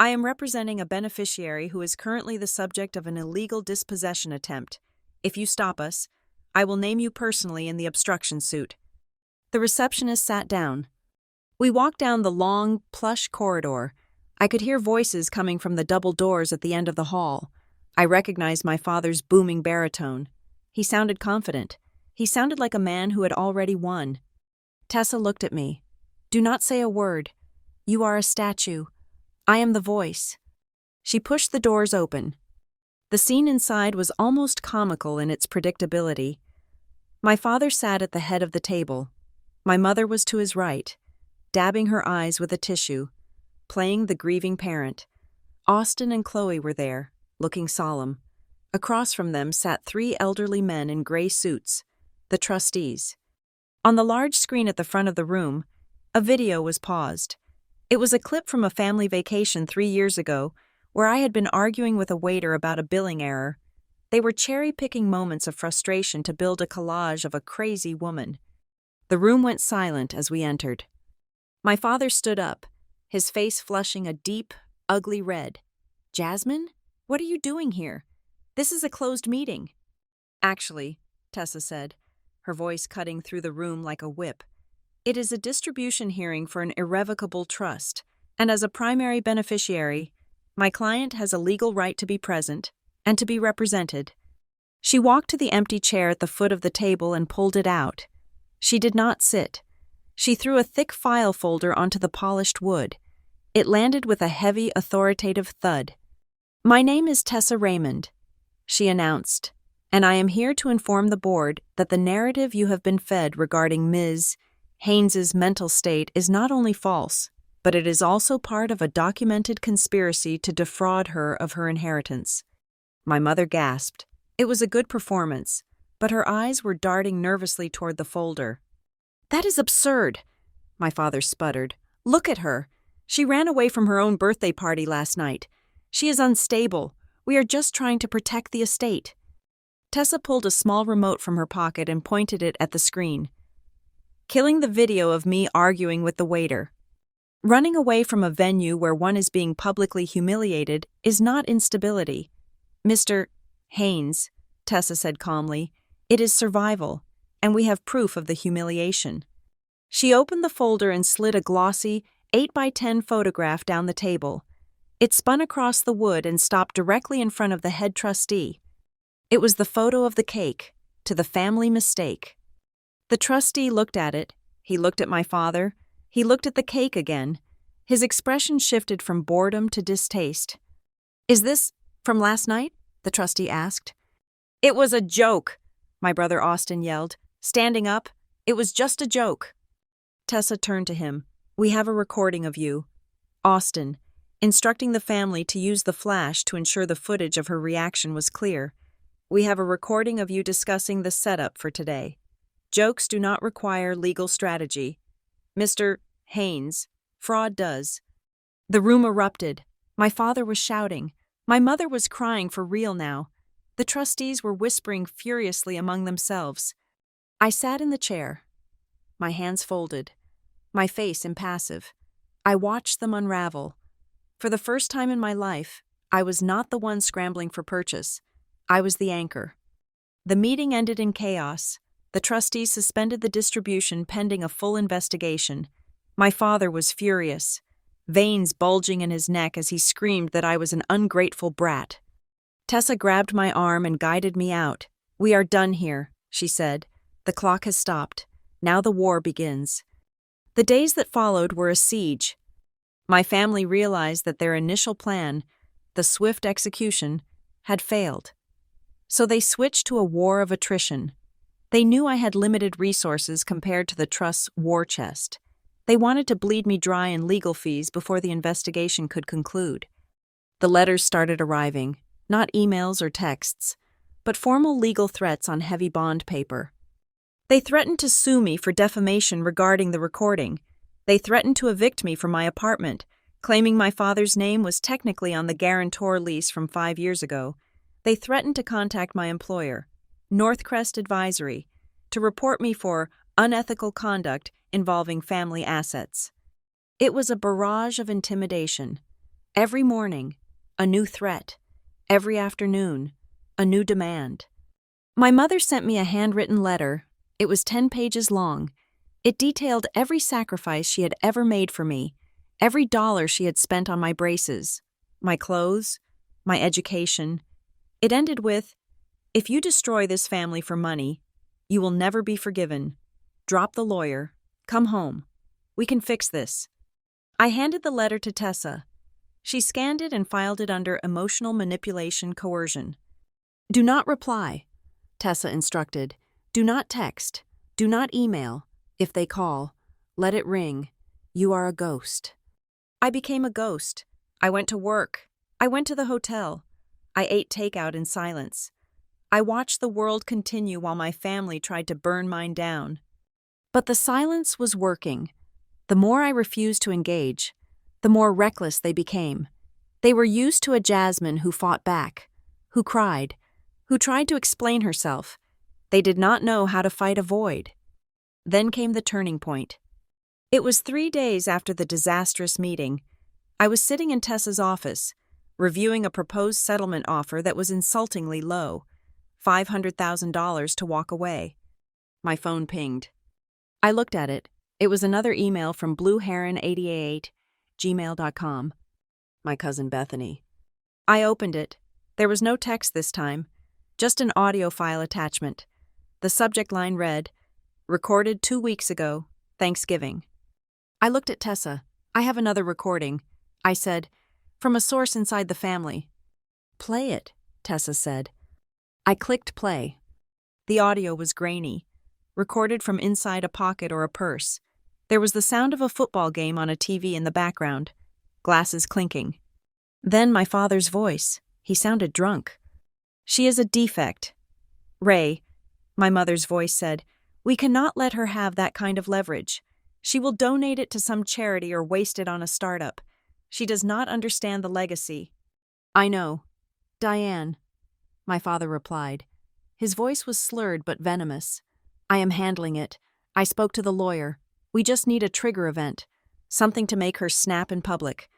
"I am representing a beneficiary who is currently the subject of an illegal dispossession attempt. If you stop us, I will name you personally in the obstruction suit." The receptionist sat down. We walked down the long, plush corridor. I could hear voices coming from the double doors at the end of the hall. I recognized my father's booming baritone. He sounded confident. He sounded like a man who had already won. Tessa looked at me. "Do not say a word. You are a statue. I am the voice." She pushed the doors open. The scene inside was almost comical in its predictability. My father sat at the head of the table. My mother was to his right, dabbing her eyes with a tissue, playing the grieving parent. Austin and Chloe were there, looking solemn. Across from them sat 3 elderly men in gray suits, the trustees. On the large screen at the front of the room, a video was paused. It was a clip from a family vacation 3 years ago, where I had been arguing with a waiter about a billing error. They were cherry-picking moments of frustration to build a collage of a crazy woman. The room went silent as we entered. My father stood up, his face flushing a deep, ugly red. "Jasmine, what are you doing here? This is a closed meeting." "Actually," Tessa said, her voice cutting through the room like a whip, "it is a distribution hearing for an irrevocable trust, and as a primary beneficiary, my client has a legal right to be present and to be represented." She walked to the empty chair at the foot of the table and pulled it out. She did not sit. She threw a thick file folder onto the polished wood. It landed with a heavy, authoritative thud. "My name is Tessa Raymond," she announced, "and I am here to inform the board that the narrative you have been fed regarding Ms. Haynes's mental state is not only false, but it is also part of a documented conspiracy to defraud her of her inheritance. My mother gasped. It was a good performance, but her eyes were darting nervously toward the folder. "That is absurd," my father sputtered. "Look at her. She ran away from her own birthday party last night. She is unstable. We are just trying to protect the estate." Tessa pulled a small remote from her pocket and pointed it at the screen. "Killing the video of me arguing with the waiter. Running away from a venue where one is being publicly humiliated is not instability. Mr. Haynes," Tessa said calmly, "it is survival, and we have proof of the humiliation." She opened the folder and slid a glossy 8x10 photograph down the table. It spun across the wood and stopped directly in front of the head trustee. It was the photo of the cake, to the family mistake. The trustee looked at it. He looked at my father. He looked at the cake again. His expression shifted from boredom to distaste. "Is this from last night?" the trustee asked. "It was a joke," my brother Austin yelled, standing up. "It was just a joke." Tessa turned to him. "We have a recording of you, Austin, instructing the family to use the flash to ensure the footage of her reaction was clear. We have a recording of you discussing the setup for today. Jokes do not require legal strategy. Mr. Haynes, fraud does." The room erupted. My father was shouting. My mother was crying for real now. The trustees were whispering furiously among themselves. I sat in the chair, my hands folded, my face impassive. I watched them unravel. For the first time in my life, I was not the one scrambling for purchase. I was the anchor. The meeting ended in chaos. The trustees suspended the distribution pending a full investigation. My father was furious, veins bulging in his neck as he screamed that I was an ungrateful brat. Tessa grabbed my arm and guided me out. "We are done here," she said. "The clock has stopped. Now the war begins." The days that followed were a siege. My family realized that their initial plan, the swift execution, had failed. So they switched to a war of attrition. They knew I had limited resources compared to the trust's war chest. They wanted to bleed me dry in legal fees before the investigation could conclude. The letters started arriving, not emails or texts, but formal legal threats on heavy bond paper. They threatened to sue me for defamation regarding the recording. They threatened to evict me from my apartment, claiming my father's name was technically on the guarantor lease from 5 years ago. They threatened to contact my employer, Northcrest Advisory, to report me for unethical conduct involving family assets. It was a barrage of intimidation. Every morning, a new threat. Every afternoon, a new demand. My mother sent me a handwritten letter. It was 10 pages long. It detailed every sacrifice she had ever made for me, every dollar she had spent on my braces, my clothes, my education. It ended with, "If you destroy this family for money, you will never be forgiven. Drop the lawyer. Come home. We can fix this." I handed the letter to Tessa. She scanned it and filed it under emotional manipulation coercion. "Do not reply," Tessa instructed. "Do not text. Do not email. If they call, let it ring. You are a ghost." I became a ghost. I went to work. I went to the hotel. I ate takeout in silence. I watched the world continue while my family tried to burn mine down. But the silence was working. The more I refused to engage, the more reckless they became. They were used to a Jasmine who fought back, who cried, who tried to explain herself. They did not know how to fight a void. Then came the turning point. It was 3 days after the disastrous meeting. I was sitting in Tessa's office, reviewing a proposed settlement offer that was insultingly low, $500,000 to walk away. My phone pinged. I looked at it. It was another email from blueheron88@gmail.com. My cousin Bethany. I opened it. There was no text this time, just an audio file attachment. The subject line read, "Recorded 2 weeks ago, Thanksgiving." I looked at Tessa. "I have another recording," I said, "from a source inside the family." "Play it," Tessa said. I clicked play. The audio was grainy, recorded from inside a pocket or a purse. There was the sound of a football game on a TV in the background, glasses clinking. Then my father's voice. He sounded drunk. "She is a defect. Ray," my mother's voice said, "we cannot let her have that kind of leverage. She will donate it to some charity or waste it on a startup. She does not understand the legacy." "I know. Diane," my father replied. His voice was slurred but venomous. "I am handling it. I spoke to the lawyer. We just need a trigger event, something to make her snap in public.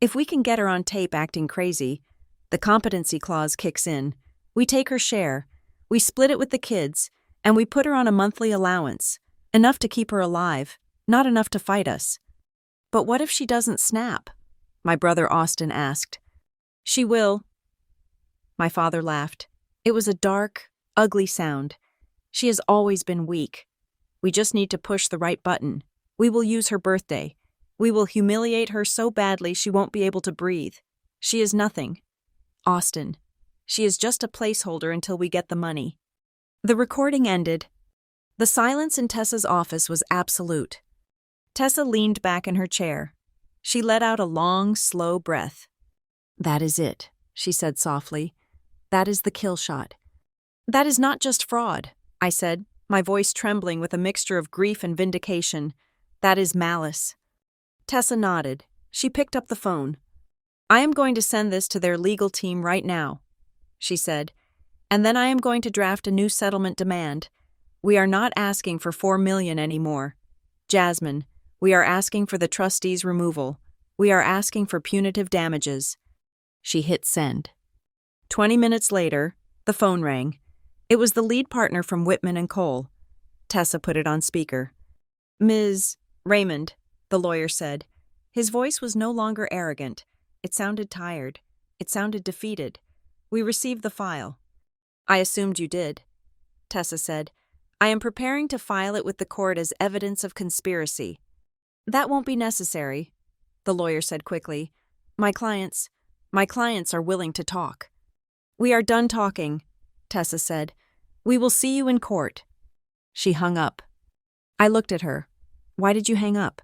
If we can get her on tape acting crazy, the competency clause kicks in. We take her share, we split it with the kids, and we put her on a monthly allowance, enough to keep her alive, not enough to fight us." "But what if she doesn't snap?" my brother Austin asked. "She will." My father laughed. It was a dark, ugly sound. "She has always been weak. We just need to push the right button. We will use her birthday. We will humiliate her so badly she won't be able to breathe. She is nothing. Austin. She is just a placeholder until we get the money." The recording ended. The silence in Tessa's office was absolute. Tessa leaned back in her chair. She let out a long, slow breath. "That is it," she said softly. "That is the kill shot." "That is not just fraud," I said, my voice trembling with a mixture of grief and vindication. "That is malice." Tessa nodded. She picked up the phone. "I am going to send this to their legal team right now," she said, "and then I am going to draft a new settlement demand. We are not asking for $4 million anymore. Jasmine, we are asking for the trustee's removal. We are asking for punitive damages." She hit send. 20 minutes later, the phone rang. It was the lead partner from Whitman and Cole. Tessa put it on speaker. "Ms. Raymond," the lawyer said. His voice was no longer arrogant. It sounded tired. It sounded defeated. "We received the file." "I assumed you did," Tessa said. "I am preparing to file it with the court as evidence of conspiracy." "That won't be necessary," the lawyer said quickly. My clients are willing to talk." "We are done talking," Tessa said. "We will see you in court." She hung up. I looked at her. "Why did you hang up?"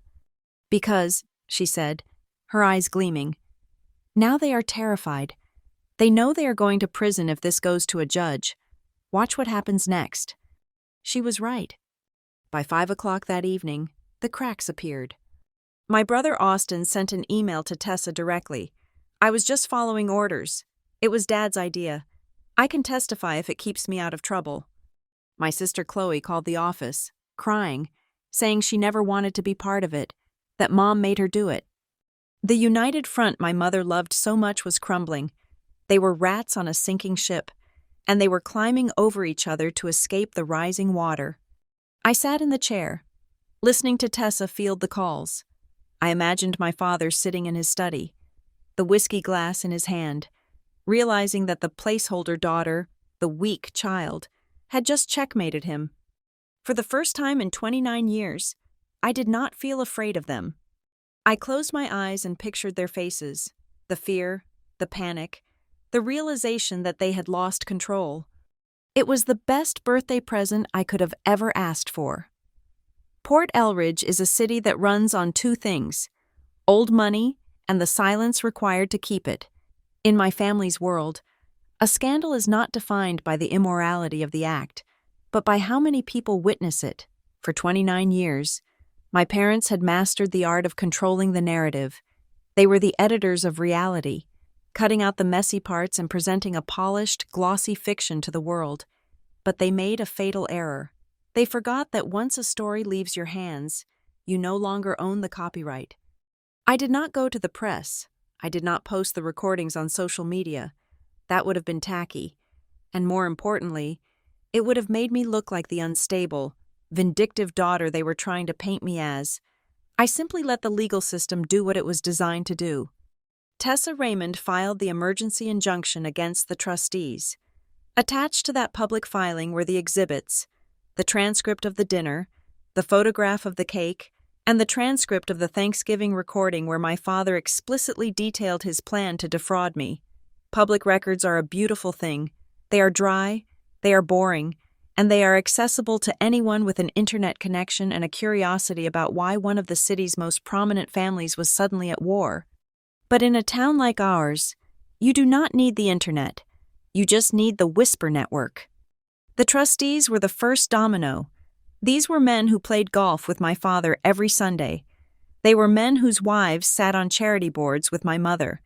"Because," she said, her eyes gleaming. "Now they are terrified. They know they are going to prison if this goes to a judge. Watch what happens next." She was right. By 5 o'clock that evening, the cracks appeared. My brother Austin sent an email to Tessa directly. "I was just following orders. It was Dad's idea. I can testify if it keeps me out of trouble." My sister Chloe called the office, crying, saying she never wanted to be part of it, that Mom made her do it. The united front my mother loved so much was crumbling. They were rats on a sinking ship, and they were climbing over each other to escape the rising water. I sat in the chair, listening to Tessa field the calls. I imagined my father sitting in his study, the whiskey glass in his hand, realizing that the placeholder daughter, the weak child, had just checkmated him. For the first time in 29 years, I did not feel afraid of them. I closed my eyes and pictured their faces, the fear, the panic, the realization that they had lost control. It was the best birthday present I could have ever asked for. Port Elridge is a city that runs on two things: old money and the silence required to keep it. In my family's world, a scandal is not defined by the immorality of the act, but by how many people witness it. For 29 years, my parents had mastered the art of controlling the narrative. They were the editors of reality, cutting out the messy parts and presenting a polished, glossy fiction to the world. But they made a fatal error. They forgot that once a story leaves your hands, you no longer own the copyright. I did not go to the press. I did not post the recordings on social media. That would have been tacky. And more importantly, it would have made me look like the unstable, vindictive daughter they were trying to paint me as. I simply let the legal system do what it was designed to do. Tessa Raymond filed the emergency injunction against the trustees. Attached to that public filing were the exhibits, the transcript of the dinner, the photograph of the cake, and the transcript of the Thanksgiving recording where my father explicitly detailed his plan to defraud me. Public records are a beautiful thing. They are dry, they are boring, and they are accessible to anyone with an internet connection and a curiosity about why one of the city's most prominent families was suddenly at war. But in a town like ours, you do not need the internet. You just need the Whisper Network. The trustees were the first domino. These were men who played golf with my father every Sunday. They were men whose wives sat on charity boards with my mother.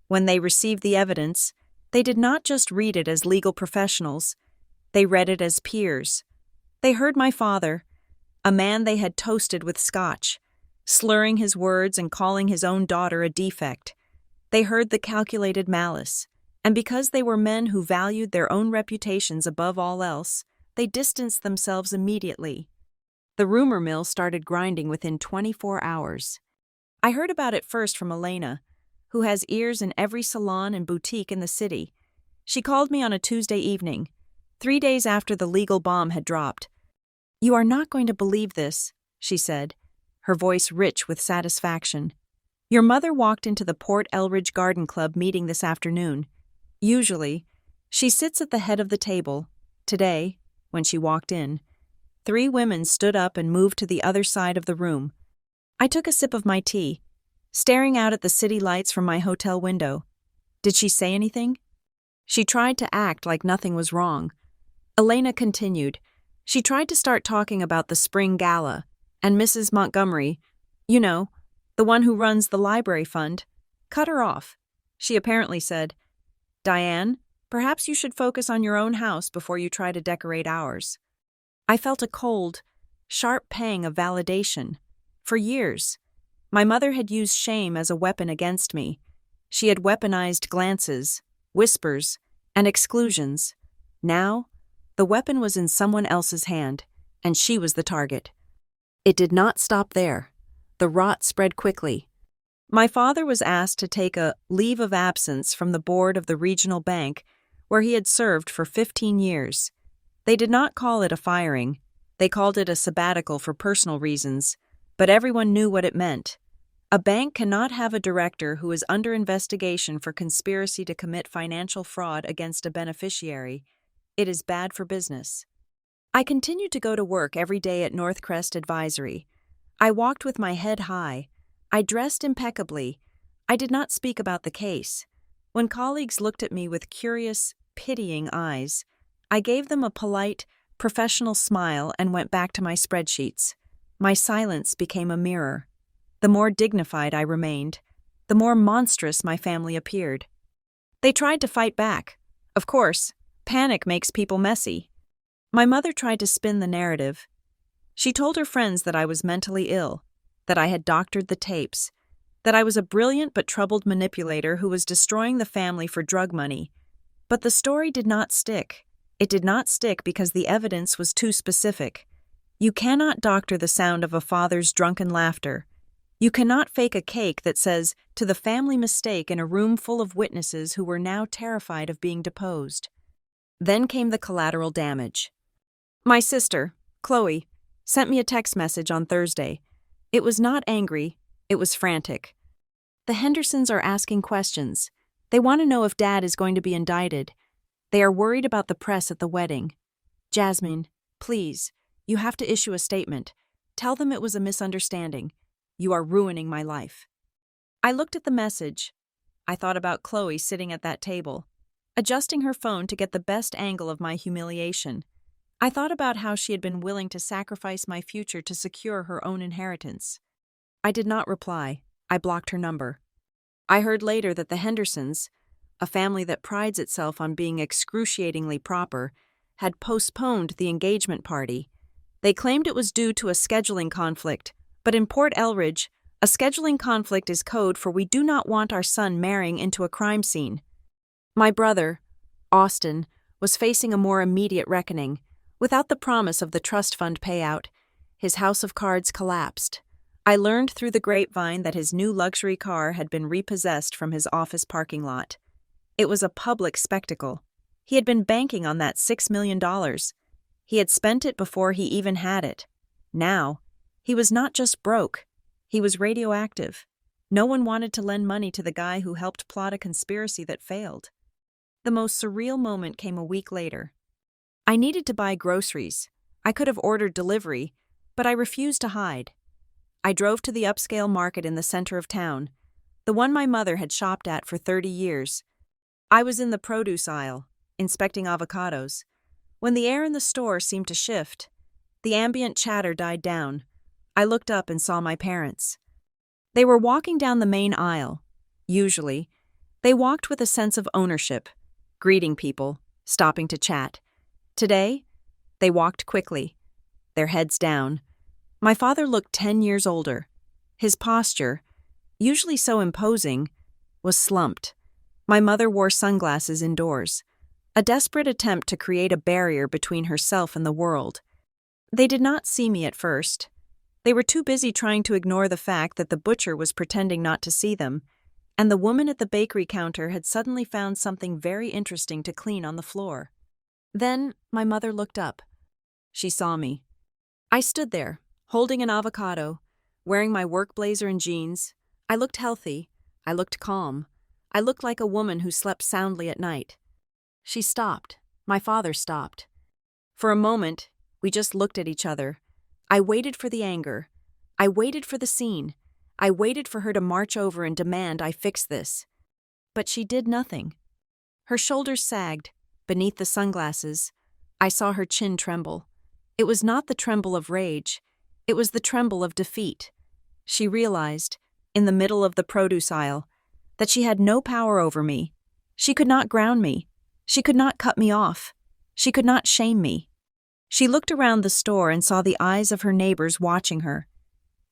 When they received the evidence, they did not just read it as legal professionals. They read it as peers. They heard my father, a man they had toasted with scotch, slurring his words and calling his own daughter a defect. They heard the calculated malice, and because they were men who valued their own reputations above all else, they distanced themselves immediately. The rumor mill started grinding within 24 hours. I heard about it first from Elena, who has ears in every salon and boutique in the city. She called me on a Tuesday evening, 3 days after the legal bomb had dropped. "You are not going to believe this," she said, her voice rich with satisfaction. "Your mother walked into the Port Elridge Garden Club meeting this afternoon. Usually, she sits at the head of the table. Today, when she walked in, 3 women stood up and moved to the other side of the room. I took a sip of my tea, staring out at the city lights from my hotel window. Did she say anything?" She tried to act like nothing was wrong. Elena continued. She tried to start talking about the spring gala, and Mrs. Montgomery, you know, the one who runs the library fund, cut her off. She apparently said, "Diane, perhaps you should focus on your own house before you try to decorate ours." I felt a cold, sharp pang of validation. For years, my mother had used shame as a weapon against me. She had weaponized glances, whispers, and exclusions. Now, the weapon was in someone else's hand, and she was the target. It did not stop there. The rot spread quickly. My father was asked to take a leave of absence from the board of the regional bank, where he had served for 15 years. They did not call it a firing. They called it a sabbatical for personal reasons, but everyone knew what it meant. A bank cannot have a director who is under investigation for conspiracy to commit financial fraud against a beneficiary. It is bad for business. I continued to go to work every day at Northcrest Advisory. I walked with my head high. I dressed impeccably. I did not speak about the case. When colleagues looked at me with curious, pitying eyes, I gave them a polite, professional smile and went back to my spreadsheets. My silence became a mirror. The more dignified I remained, the more monstrous my family appeared. They tried to fight back. Of course, panic makes people messy. My mother tried to spin the narrative. She told her friends that I was mentally ill, that I had doctored the tapes, that I was a brilliant but troubled manipulator who was destroying the family for drug money. But the story did not stick. It did not stick because the evidence was too specific. You cannot doctor the sound of a father's drunken laughter. You cannot fake a cake that says, "to the family mistake," in a room full of witnesses who were now terrified of being deposed. Then came the collateral damage. My sister, Chloe, sent me a text message on Thursday. It was not angry, it was frantic. "The Hendersons are asking questions. They want to know if Dad is going to be indicted. They are worried about the press at the wedding. Jasmine, please, you have to issue a statement. Tell them it was a misunderstanding. You are ruining my life." I looked at the message. I thought about Chloe sitting at that table, adjusting her phone to get the best angle of my humiliation. I thought about how she had been willing to sacrifice my future to secure her own inheritance. I did not reply. I blocked her number. I heard later that the Hendersons, a family that prides itself on being excruciatingly proper, had postponed the engagement party. They claimed it was due to a scheduling conflict, but in Port Elridge, a scheduling conflict is code for we do not want our son marrying into a crime scene. My brother, Austin, was facing a more immediate reckoning. Without the promise of the trust fund payout, his house of cards collapsed. I learned through the grapevine that his new luxury car had been repossessed from his office parking lot. It was a public spectacle. He had been banking on that $6 million. He had spent it before he even had it. Now, he was not just broke. He was radioactive. No one wanted to lend money to the guy who helped plot a conspiracy that failed. The most surreal moment came a week later. I needed to buy groceries. I could have ordered delivery, but I refused to hide. I drove to the upscale market in the center of town, the one my mother had shopped at for 30 years. I was in the produce aisle, inspecting avocados, when the air in the store seemed to shift. The ambient chatter died down. I looked up and saw my parents. They were walking down the main aisle. Usually, they walked with a sense of ownership, greeting people, stopping to chat. Today, they walked quickly, their heads down. My father looked 10 years older. His posture, usually so imposing, was slumped. My mother wore sunglasses indoors, a desperate attempt to create a barrier between herself and the world. They did not see me at first. They were too busy trying to ignore the fact that the butcher was pretending not to see them, and the woman at the bakery counter had suddenly found something very interesting to clean on the floor. Then my mother looked up. She saw me. I stood there, holding an avocado, wearing my work blazer and jeans. I looked healthy. I looked calm. I looked like a woman who slept soundly at night. She stopped. My father stopped. For a moment, we just looked at each other. I waited for the anger. I waited for the scene. I waited for her to march over and demand I fix this. But she did nothing. Her shoulders sagged. Beneath the sunglasses, I saw her chin tremble. It was not the tremble of rage. It was the tremble of defeat. She realized, in the middle of the produce aisle, that she had no power over me. She could not ground me. She could not cut me off. She could not shame me. She looked around the store and saw the eyes of her neighbors watching her.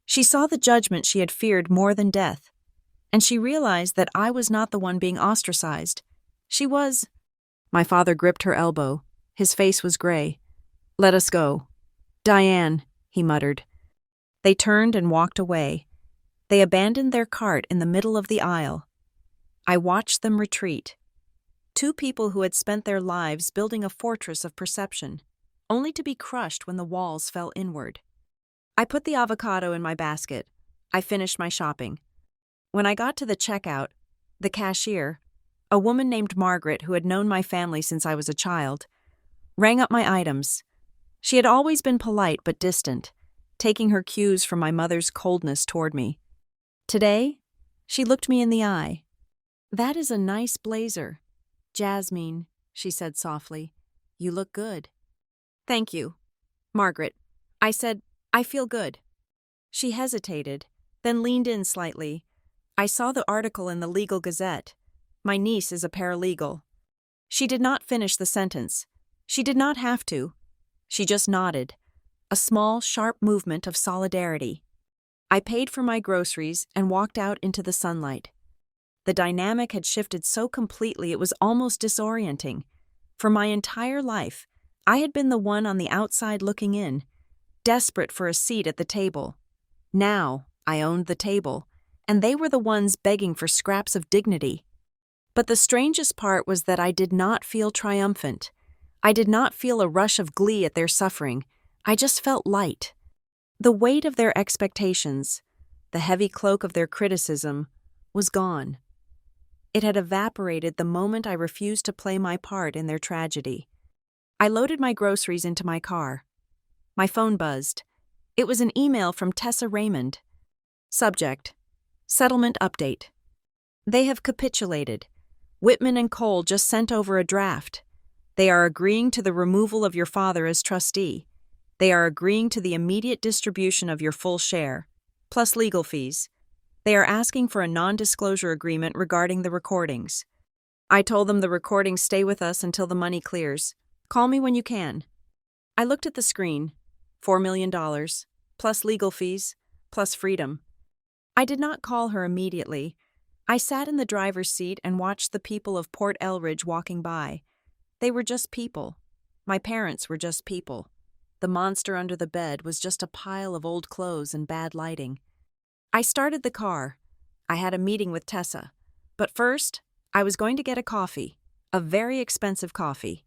She saw the judgment she had feared more than death. And she realized that I was not the one being ostracized. She was. My father gripped her elbow. His face was gray. "Let us go." "Diane," he muttered. They turned and walked away. They abandoned their cart in the middle of the aisle. I watched them retreat. Two people who had spent their lives building a fortress of perception, only to be crushed when the walls fell inward. I put the avocado in my basket. I finished my shopping. When I got to the checkout, the cashier, a woman named Margaret who had known my family since I was a child, rang up my items. She had always been polite but distant, taking her cues from my mother's coldness toward me. Today, she looked me in the eye. "That is a nice blazer. Jasmine," she said softly. "You look good." "Thank you, Margaret." I said, "I feel good." She hesitated, then leaned in slightly. I saw the article in the Legal Gazette. My niece is a paralegal. She did not finish the sentence. She did not have to. She just nodded, a small, sharp movement of solidarity. I paid for my groceries and walked out into the sunlight. The dynamic had shifted so completely it was almost disorienting. For my entire life, I had been the one on the outside looking in, desperate for a seat at the table. Now, I owned the table, and they were the ones begging for scraps of dignity. But the strangest part was that I did not feel triumphant. I did not feel a rush of glee at their suffering. I just felt light. The weight of their expectations, the heavy cloak of their criticism, was gone. It had evaporated the moment I refused to play my part in their tragedy. I loaded my groceries into my car. My phone buzzed. It was an email from Tessa Raymond. Subject: Settlement update. They have capitulated. Whitman and Cole just sent over a draft. They are agreeing to the removal of your father as trustee. They are agreeing to the immediate distribution of your full share, plus legal fees. They are asking for a non-disclosure agreement regarding the recordings. I told them the recordings stay with us until the money clears. Call me when you can. I looked at the screen. $4 million, plus legal fees, plus freedom. I did not call her immediately. I sat in the driver's seat and watched the people of Port Elridge walking by. They were just people. My parents were just people. The monster under the bed was just a pile of old clothes and bad lighting. I started the car. I had a meeting with Tessa. But first, I was going to get a coffee, a very expensive coffee.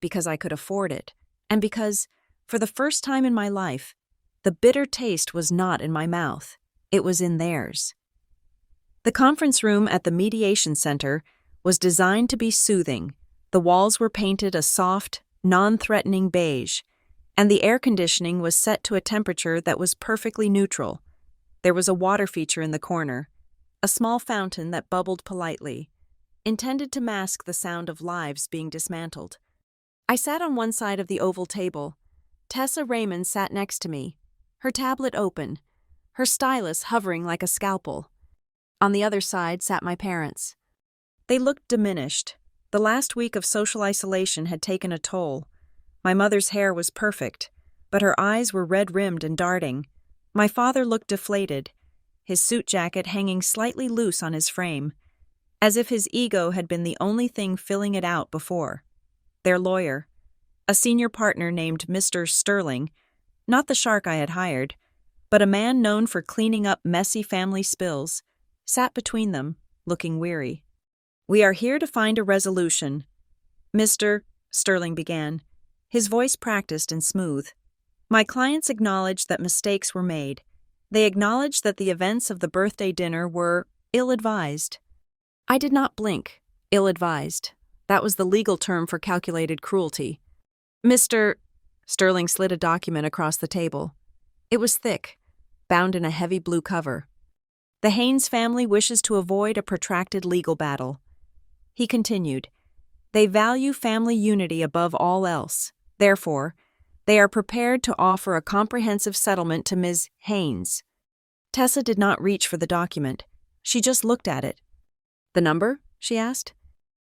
Because I could afford it, and because, for the first time in my life, the bitter taste was not in my mouth. It was in theirs. The conference room at the mediation center was designed to be soothing. The walls were painted a soft, non-threatening beige, and the air conditioning was set to a temperature that was perfectly neutral. There was a water feature in the corner, a small fountain that bubbled politely, intended to mask the sound of lives being dismantled. I sat on one side of the oval table. Tessa Raymond sat next to me, her tablet open, her stylus hovering like a scalpel. On the other side sat my parents. They looked diminished. The last week of social isolation had taken a toll. My mother's hair was perfect, but her eyes were red-rimmed and darting. My father looked deflated, his suit jacket hanging slightly loose on his frame, as if his ego had been the only thing filling it out before. Their lawyer, a senior partner named Mr. Sterling, not the shark I had hired, but a man known for cleaning up messy family spills, sat between them, looking weary. "We are here to find a resolution," Mr. Sterling began, his voice practiced and smooth. "My clients acknowledged that mistakes were made. They acknowledged that the events of the birthday dinner were ill-advised." I did not blink. Ill-advised. That was the legal term for calculated cruelty. Mr. Sterling slid a document across the table. It was thick, bound in a heavy blue cover. "The Haynes family wishes to avoid a protracted legal battle." He continued, "They value family unity above all else. Therefore, they are prepared to offer a comprehensive settlement to Ms. Haynes." Tessa did not reach for the document. She just looked at it. "The number?" she asked.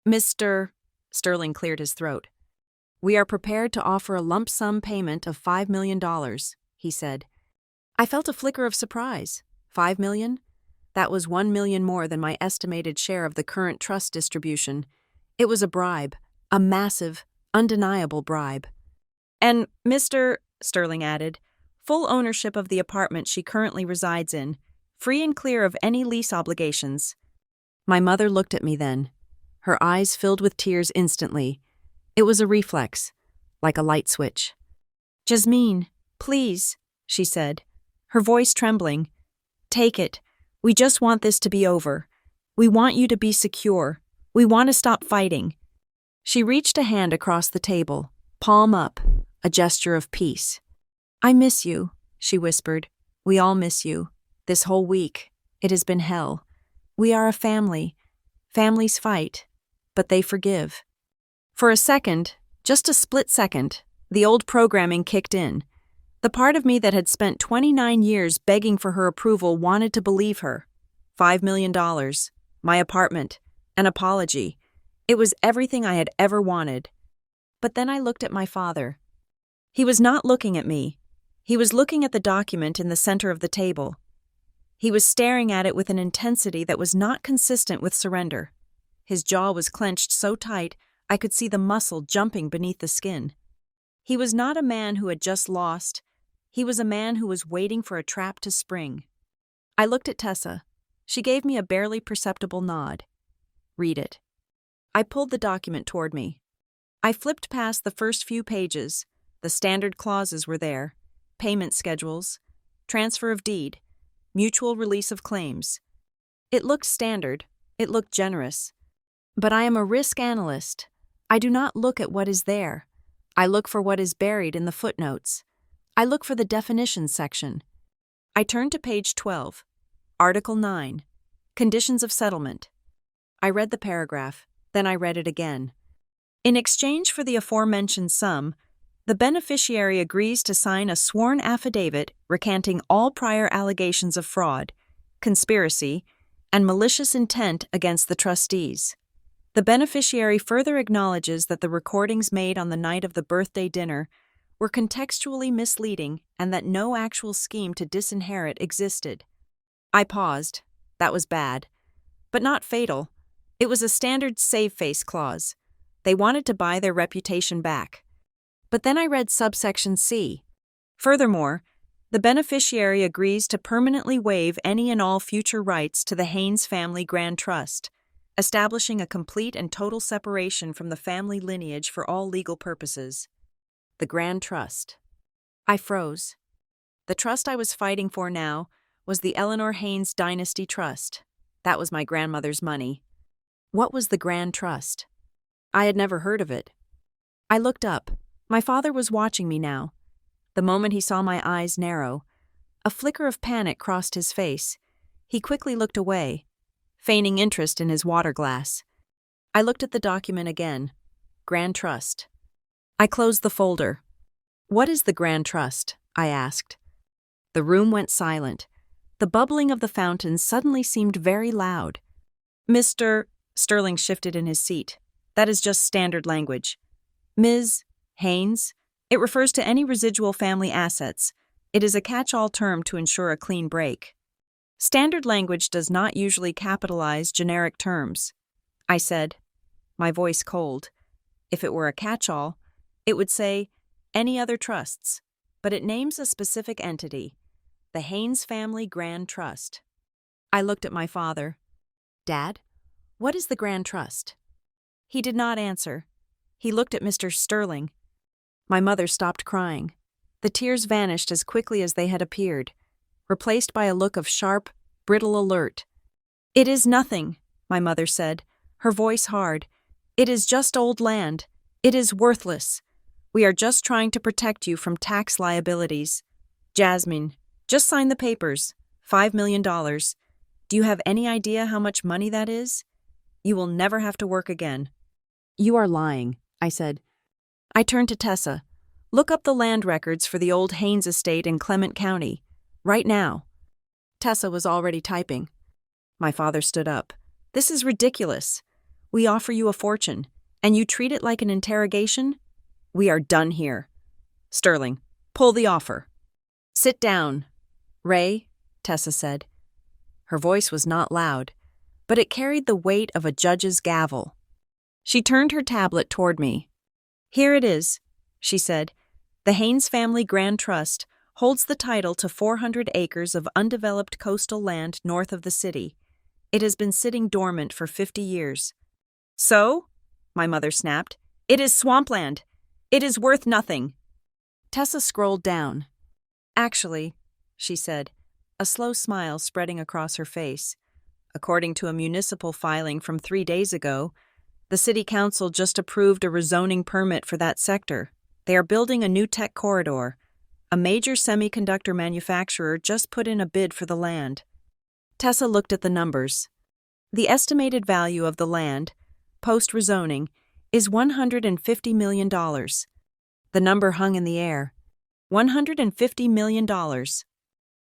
Mr. Sterling cleared his throat. "We are prepared to offer a lump sum payment of $5 million, he said. I felt a flicker of surprise. $5 million? That was $1 million more than my estimated share of the current trust distribution. It was a bribe, a massive, undeniable bribe. And Mr. Sterling added, full ownership of the apartment she currently resides in, free and clear of any lease obligations." My mother looked at me then. Her eyes filled with tears instantly. It was a reflex, like a light switch. "Jasmine, please," she said, her voice trembling. "Take it. We just want this to be over. We want you to be secure. We want to stop fighting." She reached a hand across the table, palm up, a gesture of peace. "I miss you," she whispered. "We all miss you. This whole week, it has been hell. We are a family. Families fight, but they forgive." For a second, just a split second, the old programming kicked in. The part of me that had spent 29 years begging for her approval wanted to believe her. $5 million, my apartment, an apology. It was everything I had ever wanted. But then I looked at my father. He was not looking at me. He was looking at the document in the center of the table. He was staring at it with an intensity that was not consistent with surrender. His jaw was clenched so tight I could see the muscle jumping beneath the skin. He was not a man who had just lost. He was a man who was waiting for a trap to spring. I looked at Tessa. She gave me a barely perceptible nod. "Read it." I pulled the document toward me. I flipped past the first few pages. The standard clauses were there. Payment schedules, transfer of deed, mutual release of claims. It looked standard. It looked generous. But I am a risk analyst. I do not look at what is there. I look for what is buried in the footnotes. I look for the definitions section. I turned to page 12, Article 9, Conditions of Settlement. I read the paragraph, then I read it again. In exchange for the aforementioned sum, the beneficiary agrees to sign a sworn affidavit recanting all prior allegations of fraud, conspiracy, and malicious intent against the trustees. The beneficiary further acknowledges that the recordings made on the night of the birthday dinner were contextually misleading and that no actual scheme to disinherit existed. I paused. That was bad. But not fatal. It was a standard save-face clause. They wanted to buy their reputation back. But then I read subsection C. Furthermore, the beneficiary agrees to permanently waive any and all future rights to the Haynes Family Grand Trust, establishing a complete and total separation from the family lineage for all legal purposes. The Grand Trust. I froze. The trust I was fighting for now was the Eleanor Haynes Dynasty Trust. That was my grandmother's money. What was the Grand Trust? I had never heard of it. I looked up. My father was watching me now. The moment he saw my eyes narrow, a flicker of panic crossed his face. He quickly looked away, feigning interest in his water glass. I looked at the document again. Grand Trust. I closed the folder. "What is the Grand Trust?" I asked. The room went silent. The bubbling of the fountain suddenly seemed very loud. "Mr. Sterling shifted in his seat. "That is just standard language. Ms. Haynes, it refers to any residual family assets. It is a catch-all term to ensure a clean break. Standard language does not usually capitalize generic terms," I said, my voice cold. If it were a catch-all, it would say, "any other trusts," but it names a specific entity, the Haynes Family Grand Trust. I looked at my father. "Dad, what is the Grand Trust?" He did not answer. He looked at Mr. Sterling. My mother stopped crying. The tears vanished as quickly as they had appeared, replaced by a look of sharp, brittle alert. "It is nothing," my mother said, her voice hard. "It is just old land. It is worthless. We are just trying to protect you from tax liabilities. Jasmine, just sign the papers. $5 million. Do you have any idea how much money that is? You will never have to work again." "You are lying," I said. I turned to Tessa. "Look up the land records for the old Haynes estate in Clement County. Right now." Tessa was already typing. My father stood up. "This is ridiculous. We offer you a fortune, and you treat it like an interrogation? We are done here. Sterling, pull the offer." "Sit down, Ray," Tessa said. Her voice was not loud, but it carried the weight of a judge's gavel. She turned her tablet toward me. "Here it is," she said. "The Haynes Family Grand Trust holds the title to 400 acres of undeveloped coastal land north of the city. It has been sitting dormant for 50 years. "So?" my mother snapped. "It is swampland. It is worth nothing." Tessa scrolled down. "Actually," she said, a slow smile spreading across her face, "according to a municipal filing from 3 days ago, the city council just approved a rezoning permit for that sector. They are building a new tech corridor. A major semiconductor manufacturer just put in a bid for the land." Tessa looked at the numbers. The estimated value of the land, post-rezoning, is $150 million. The number hung in the air. $150 million.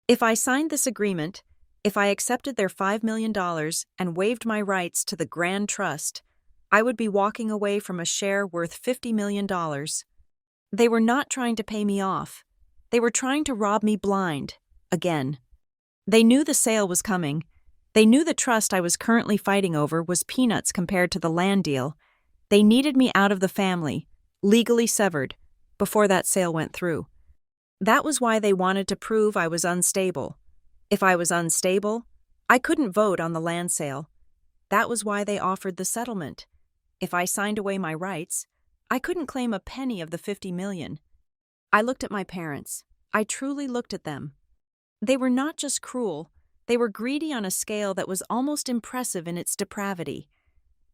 If I signed this agreement, if I accepted their $5 million and waived my rights to the Grand Trust, I would be walking away from a share worth $50 million. They were not trying to pay me off. They were trying to rob me blind, again. They knew the sale was coming. They knew the trust I was currently fighting over was peanuts compared to the land deal. They needed me out of the family, legally severed, before that sale went through. That was why they wanted to prove I was unstable. If I was unstable, I couldn't vote on the land sale. That was why they offered the settlement. If I signed away my rights, I couldn't claim a penny of the $50 million. I looked at my parents. I truly looked at them. They were not just cruel, they were greedy on a scale that was almost impressive in its depravity.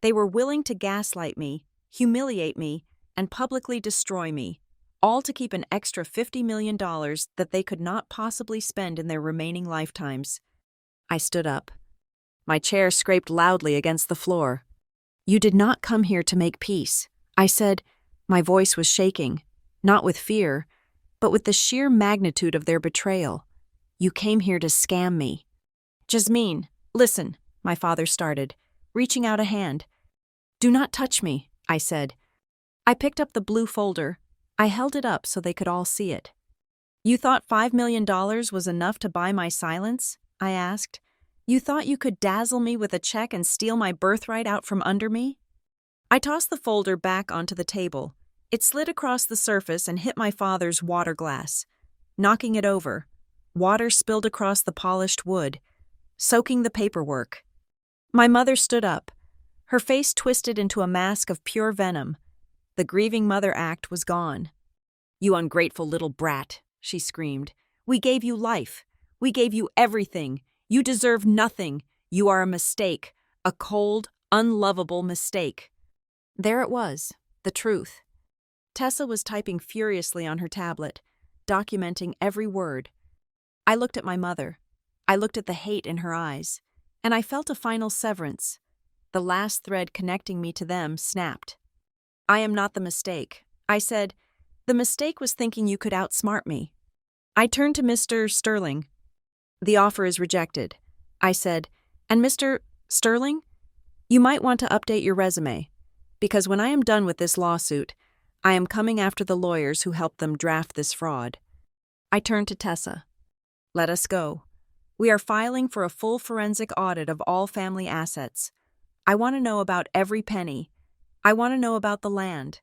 They were willing to gaslight me, humiliate me, and publicly destroy me, all to keep an extra $50 million that they could not possibly spend in their remaining lifetimes. I stood up. My chair scraped loudly against the floor. "You did not come here to make peace," I said. My voice was shaking, not with fear, but with the sheer magnitude of their betrayal. "You came here to scam me." "Jasmine, listen," my father started, reaching out a hand. "Do not touch me," I said. I picked up the blue folder. I held it up so they could all see it. "You thought $5 million was enough to buy my silence?" I asked. "You thought you could dazzle me with a check and steal my birthright out from under me?" I tossed the folder back onto the table. It slid across the surface and hit my father's water glass, knocking it over. Water spilled across the polished wood, soaking the paperwork. My mother stood up. Her face twisted into a mask of pure venom. The grieving mother act was gone. "You ungrateful little brat," she screamed. "We gave you life. We gave you everything. You deserve nothing. You are a mistake, a cold, unlovable mistake." There it was, the truth. Tessa was typing furiously on her tablet, documenting every word. I looked at my mother. I looked at the hate in her eyes, and I felt a final severance. The last thread connecting me to them snapped. I am not the mistake, I said. The mistake was thinking you could outsmart me. I turned to Mr. Sterling. The offer is rejected, I said. And Mr. Sterling, you might want to update your resume, because when I am done with this lawsuit, I am coming after the lawyers who helped them draft this fraud. I turned to Tessa. Let us go. We are filing for a full forensic audit of all family assets. I want to know about every penny. I want to know about the land.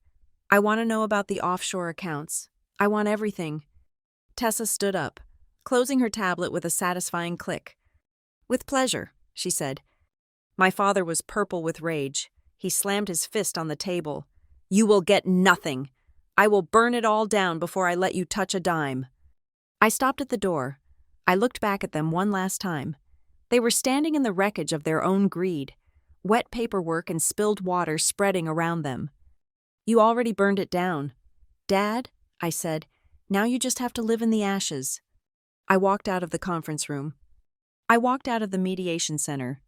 I want to know about the offshore accounts. I want everything. Tessa stood up, closing her tablet with a satisfying click. With pleasure, she said. My father was purple with rage. He slammed his fist on the table. You will get nothing. I will burn it all down before I let you touch a dime. I stopped at the door. I looked back at them one last time. They were standing in the wreckage of their own greed, wet paperwork and spilled water spreading around them. You already burned it down. Dad, I said, now you just have to live in the ashes. I walked out of the conference room. I walked out of the mediation center.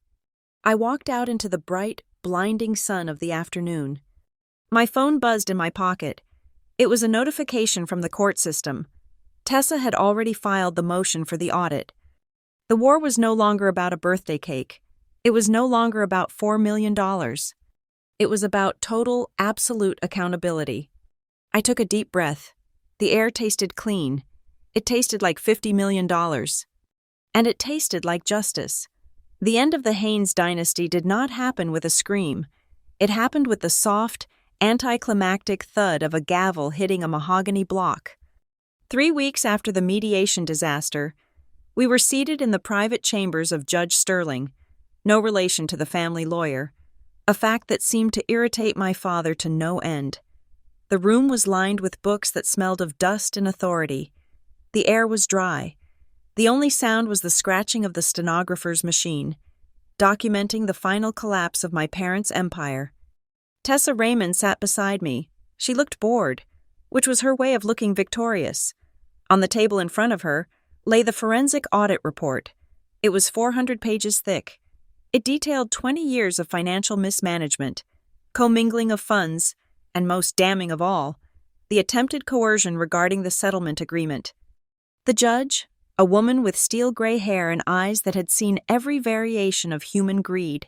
I walked out into the bright, blinding sun of the afternoon. My phone buzzed in my pocket. It was a notification from the court system. Tessa had already filed the motion for the audit. The war was no longer about a birthday cake. It was no longer about $4 million. It was about total, absolute accountability. I took a deep breath. The air tasted clean. It tasted like $50 million. And it tasted like justice. The end of the Haynes dynasty did not happen with a scream. It happened with the soft, anticlimactic thud of a gavel hitting a mahogany block. 3 weeks after the mediation disaster, we were seated in the private chambers of Judge Sterling, no relation to the family lawyer, a fact that seemed to irritate my father to no end. The room was lined with books that smelled of dust and authority. The air was dry. The only sound was the scratching of the stenographer's machine, documenting the final collapse of my parents' empire. Tessa Raymond sat beside me. She looked bored, which was her way of looking victorious. On the table in front of her lay the forensic audit report. It was 400 pages thick. It detailed 20 years of financial mismanagement, commingling of funds, and most damning of all, the attempted coercion regarding the settlement agreement. The judge, a woman with steel gray hair and eyes that had seen every variation of human greed,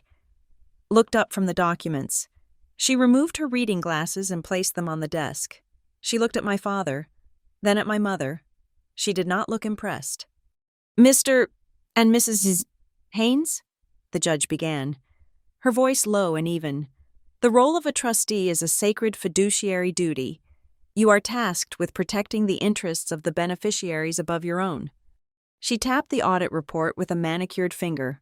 looked up from the documents. She removed her reading glasses and placed them on the desk. She looked at my father, then at my mother. She did not look impressed. Mr. and Mrs. Haynes? The judge began, her voice low and even. The role of a trustee is a sacred fiduciary duty. You are tasked with protecting the interests of the beneficiaries above your own. She tapped the audit report with a manicured finger.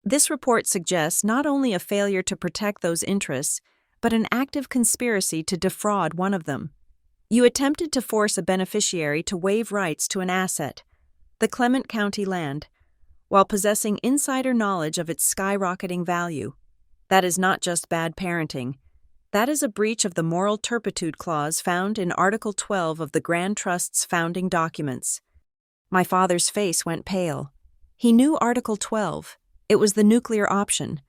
This report suggests not only a failure to protect those interests, but an active conspiracy to defraud one of them. You attempted to force a beneficiary to waive rights to an asset, the Clement County land, while possessing insider knowledge of its skyrocketing value. That is not just bad parenting. That is a breach of the moral turpitude clause found in Article 12 of the Grand Trust's founding documents. My father's face went pale. He knew Article 12. It was the nuclear option.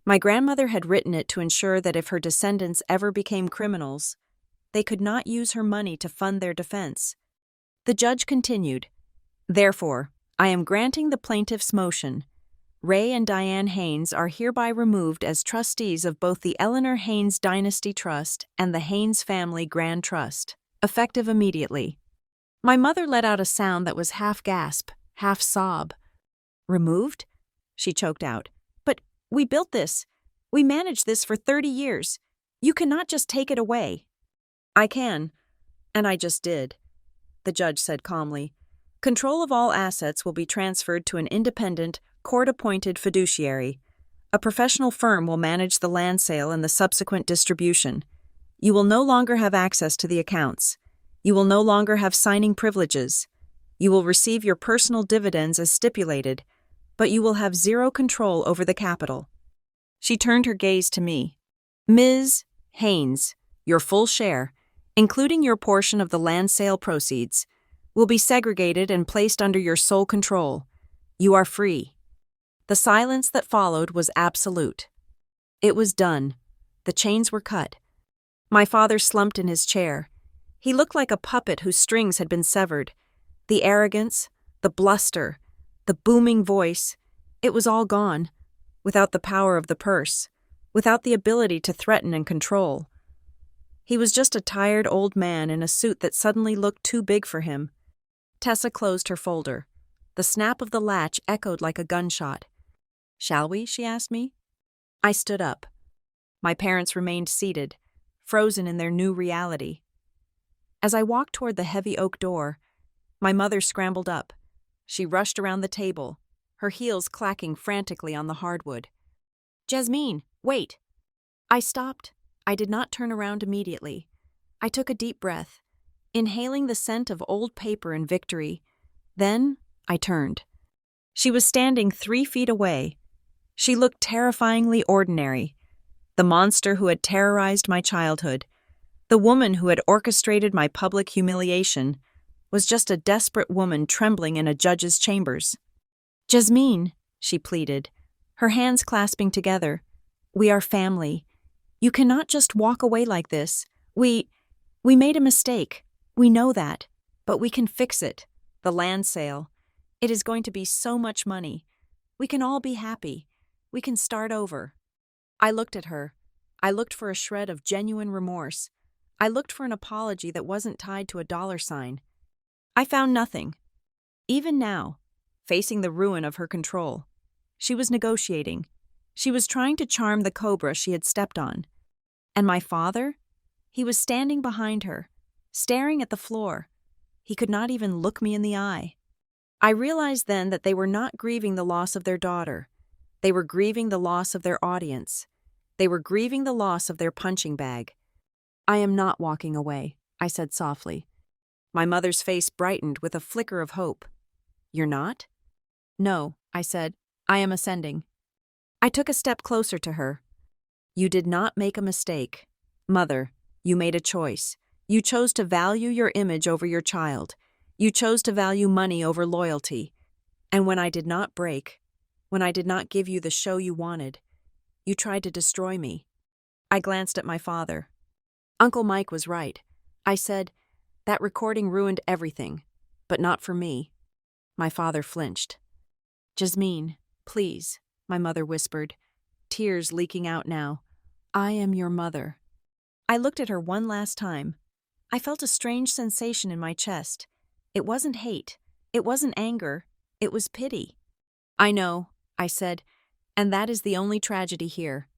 My grandmother had written it to ensure that if her descendants ever became criminals, they could not use her money to fund their defense. The judge continued, Therefore, I am granting the plaintiff's motion. Ray and Diane Haynes are hereby removed as trustees of both the Eleanor Haynes Dynasty Trust and the Haynes Family Grand Trust, effective immediately. My mother let out a sound that was half gasp, half sob. Removed? She choked out. But we built this. We managed this for 30 years. You cannot just take it away. I can, and I just did, the judge said calmly. Control of all assets will be transferred to an independent, court-appointed fiduciary. A professional firm will manage the land sale and the subsequent distribution. You will no longer have access to the accounts. You will no longer have signing privileges. You will receive your personal dividends as stipulated, but you will have zero control over the capital. She turned her gaze to me. Ms. Haynes, your full share, including your portion of the land sale proceeds, will be segregated and placed under your sole control. You are free." The silence that followed was absolute. It was done. The chains were cut. My father slumped in his chair. He looked like a puppet whose strings had been severed. The arrogance, the bluster, the booming voice, it was all gone, without the power of the purse, without the ability to threaten and control. He was just a tired old man in a suit that suddenly looked too big for him. Tessa closed her folder. The snap of the latch echoed like a gunshot. "Shall we?" she asked me. I stood up. My parents remained seated, frozen in their new reality. As I walked toward the heavy oak door, my mother scrambled up. She rushed around the table, her heels clacking frantically on the hardwood. "Jasmine, wait!" I stopped. I did not turn around immediately. I took a deep breath, inhaling the scent of old paper and victory. Then I turned. She was standing 3 feet away. She looked terrifyingly ordinary. The monster who had terrorized my childhood, the woman who had orchestrated my public humiliation, was just a desperate woman trembling in a judge's chambers. "Jasmine," she pleaded, her hands clasping together. "We are family. You cannot just walk away like this. We made a mistake. We know that. But we can fix it. The land sale. It is going to be so much money. We can all be happy. We can start over." I looked at her. I looked for a shred of genuine remorse. I looked for an apology that wasn't tied to a dollar sign. I found nothing. Even now, facing the ruin of her control, she was negotiating. She was trying to charm the cobra she had stepped on. And my father? He was standing behind her, staring at the floor. He could not even look me in the eye. I realized then that they were not grieving the loss of their daughter. They were grieving the loss of their audience. They were grieving the loss of their punching bag. "I am not walking away," I said softly. My mother's face brightened with a flicker of hope. "You're not?" "No," I said. "I am ascending." I took a step closer to her. "You did not make a mistake. Mother, you made a choice. You chose to value your image over your child. You chose to value money over loyalty. And when I did not break, when I did not give you the show you wanted, you tried to destroy me." I glanced at my father. Uncle Mike was right. I said, "That recording ruined everything, but not for me." My father flinched. "Jasmine, please," my mother whispered, tears leaking out now. "I am your mother." I looked at her one last time. I felt a strange sensation in my chest. It wasn't hate. It wasn't anger. It was pity. "I know," I said, "and that is the only tragedy here."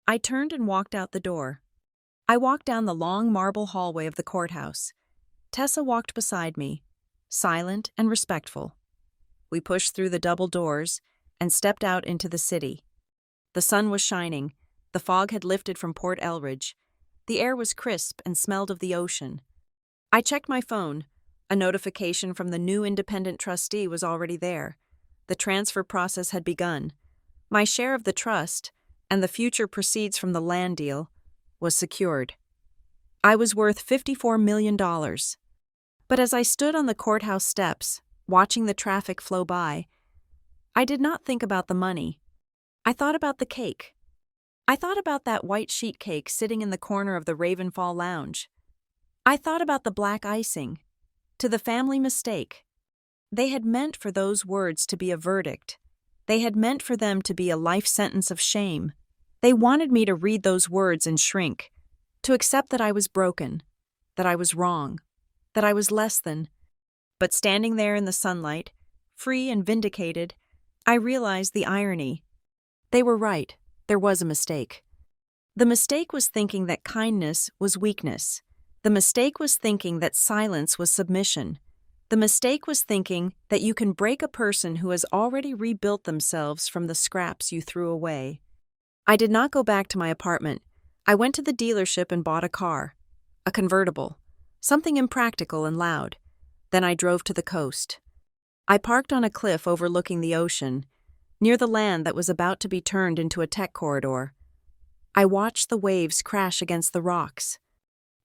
I turned and walked out the door. I walked down the long marble hallway of the courthouse. Tessa walked beside me, silent and respectful. We pushed through the double doors and stepped out into the city. The sun was shining. The fog had lifted from Port Elridge. The air was crisp and smelled of the ocean. I checked my phone. A notification from the new independent trustee was already there. The transfer process had begun. My share of the trust, and the future proceeds from the land deal, was secured. I was worth $54 million. But as I stood on the courthouse steps, watching the traffic flow by, I did not think about the money. I thought about the cake. I thought about that white sheet cake sitting in the corner of the Ravenfall Lounge. I thought about the black icing. To the family mistake. They had meant for those words to be a verdict. They had meant for them to be a life sentence of shame. They wanted me to read those words and shrink, to accept that I was broken, that I was wrong, that I was less than. But standing there in the sunlight, free and vindicated, I realized the irony. They were right. There was a mistake. The mistake was thinking that kindness was weakness. The mistake was thinking that silence was submission. The mistake was thinking that you can break a person who has already rebuilt themselves from the scraps you threw away. I did not go back to my apartment. I went to the dealership and bought a car. A convertible. Something impractical and loud. Then I drove to the coast. I parked on a cliff overlooking the ocean, near the land that was about to be turned into a tech corridor. I watched the waves crash against the rocks.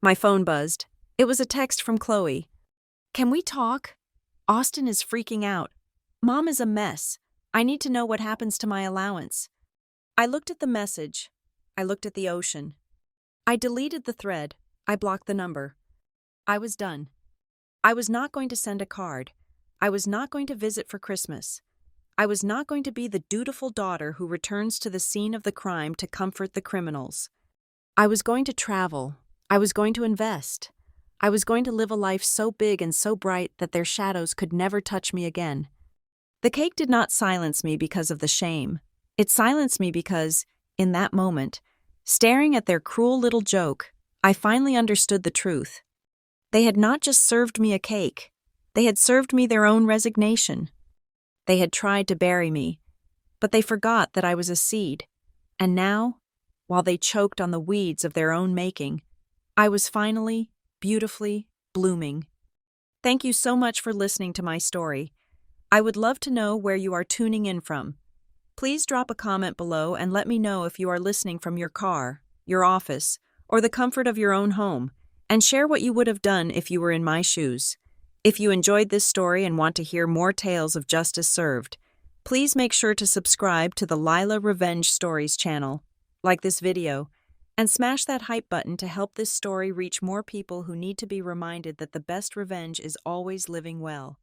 My phone buzzed. It was a text from Chloe. Can we talk? Austin is freaking out. Mom is a mess. I need to know what happens to my allowance. I looked at the message. I looked at the ocean. I deleted the thread. I blocked the number. I was done. I was not going to send a card. I was not going to visit for Christmas. I was not going to be the dutiful daughter who returns to the scene of the crime to comfort the criminals. I was going to travel. I was going to invest. I was going to live a life so big and so bright that their shadows could never touch me again. The cake did not silence me because of the shame. It silenced me because, in that moment, staring at their cruel little joke, I finally understood the truth. They had not just served me a cake. They had served me their own resignation. They had tried to bury me, but they forgot that I was a seed. And now, while they choked on the weeds of their own making, I was finally, beautifully, blooming. Thank you so much for listening to my story. I would love to know where you are tuning in from. Please drop a comment below and let me know if you are listening from your car, your office, or the comfort of your own home, and share what you would have done if you were in my shoes. If you enjoyed this story and want to hear more tales of justice served, please make sure to subscribe to the Lila Revenge Stories channel, like this video, and smash that hype button to help this story reach more people who need to be reminded that the best revenge is always living well.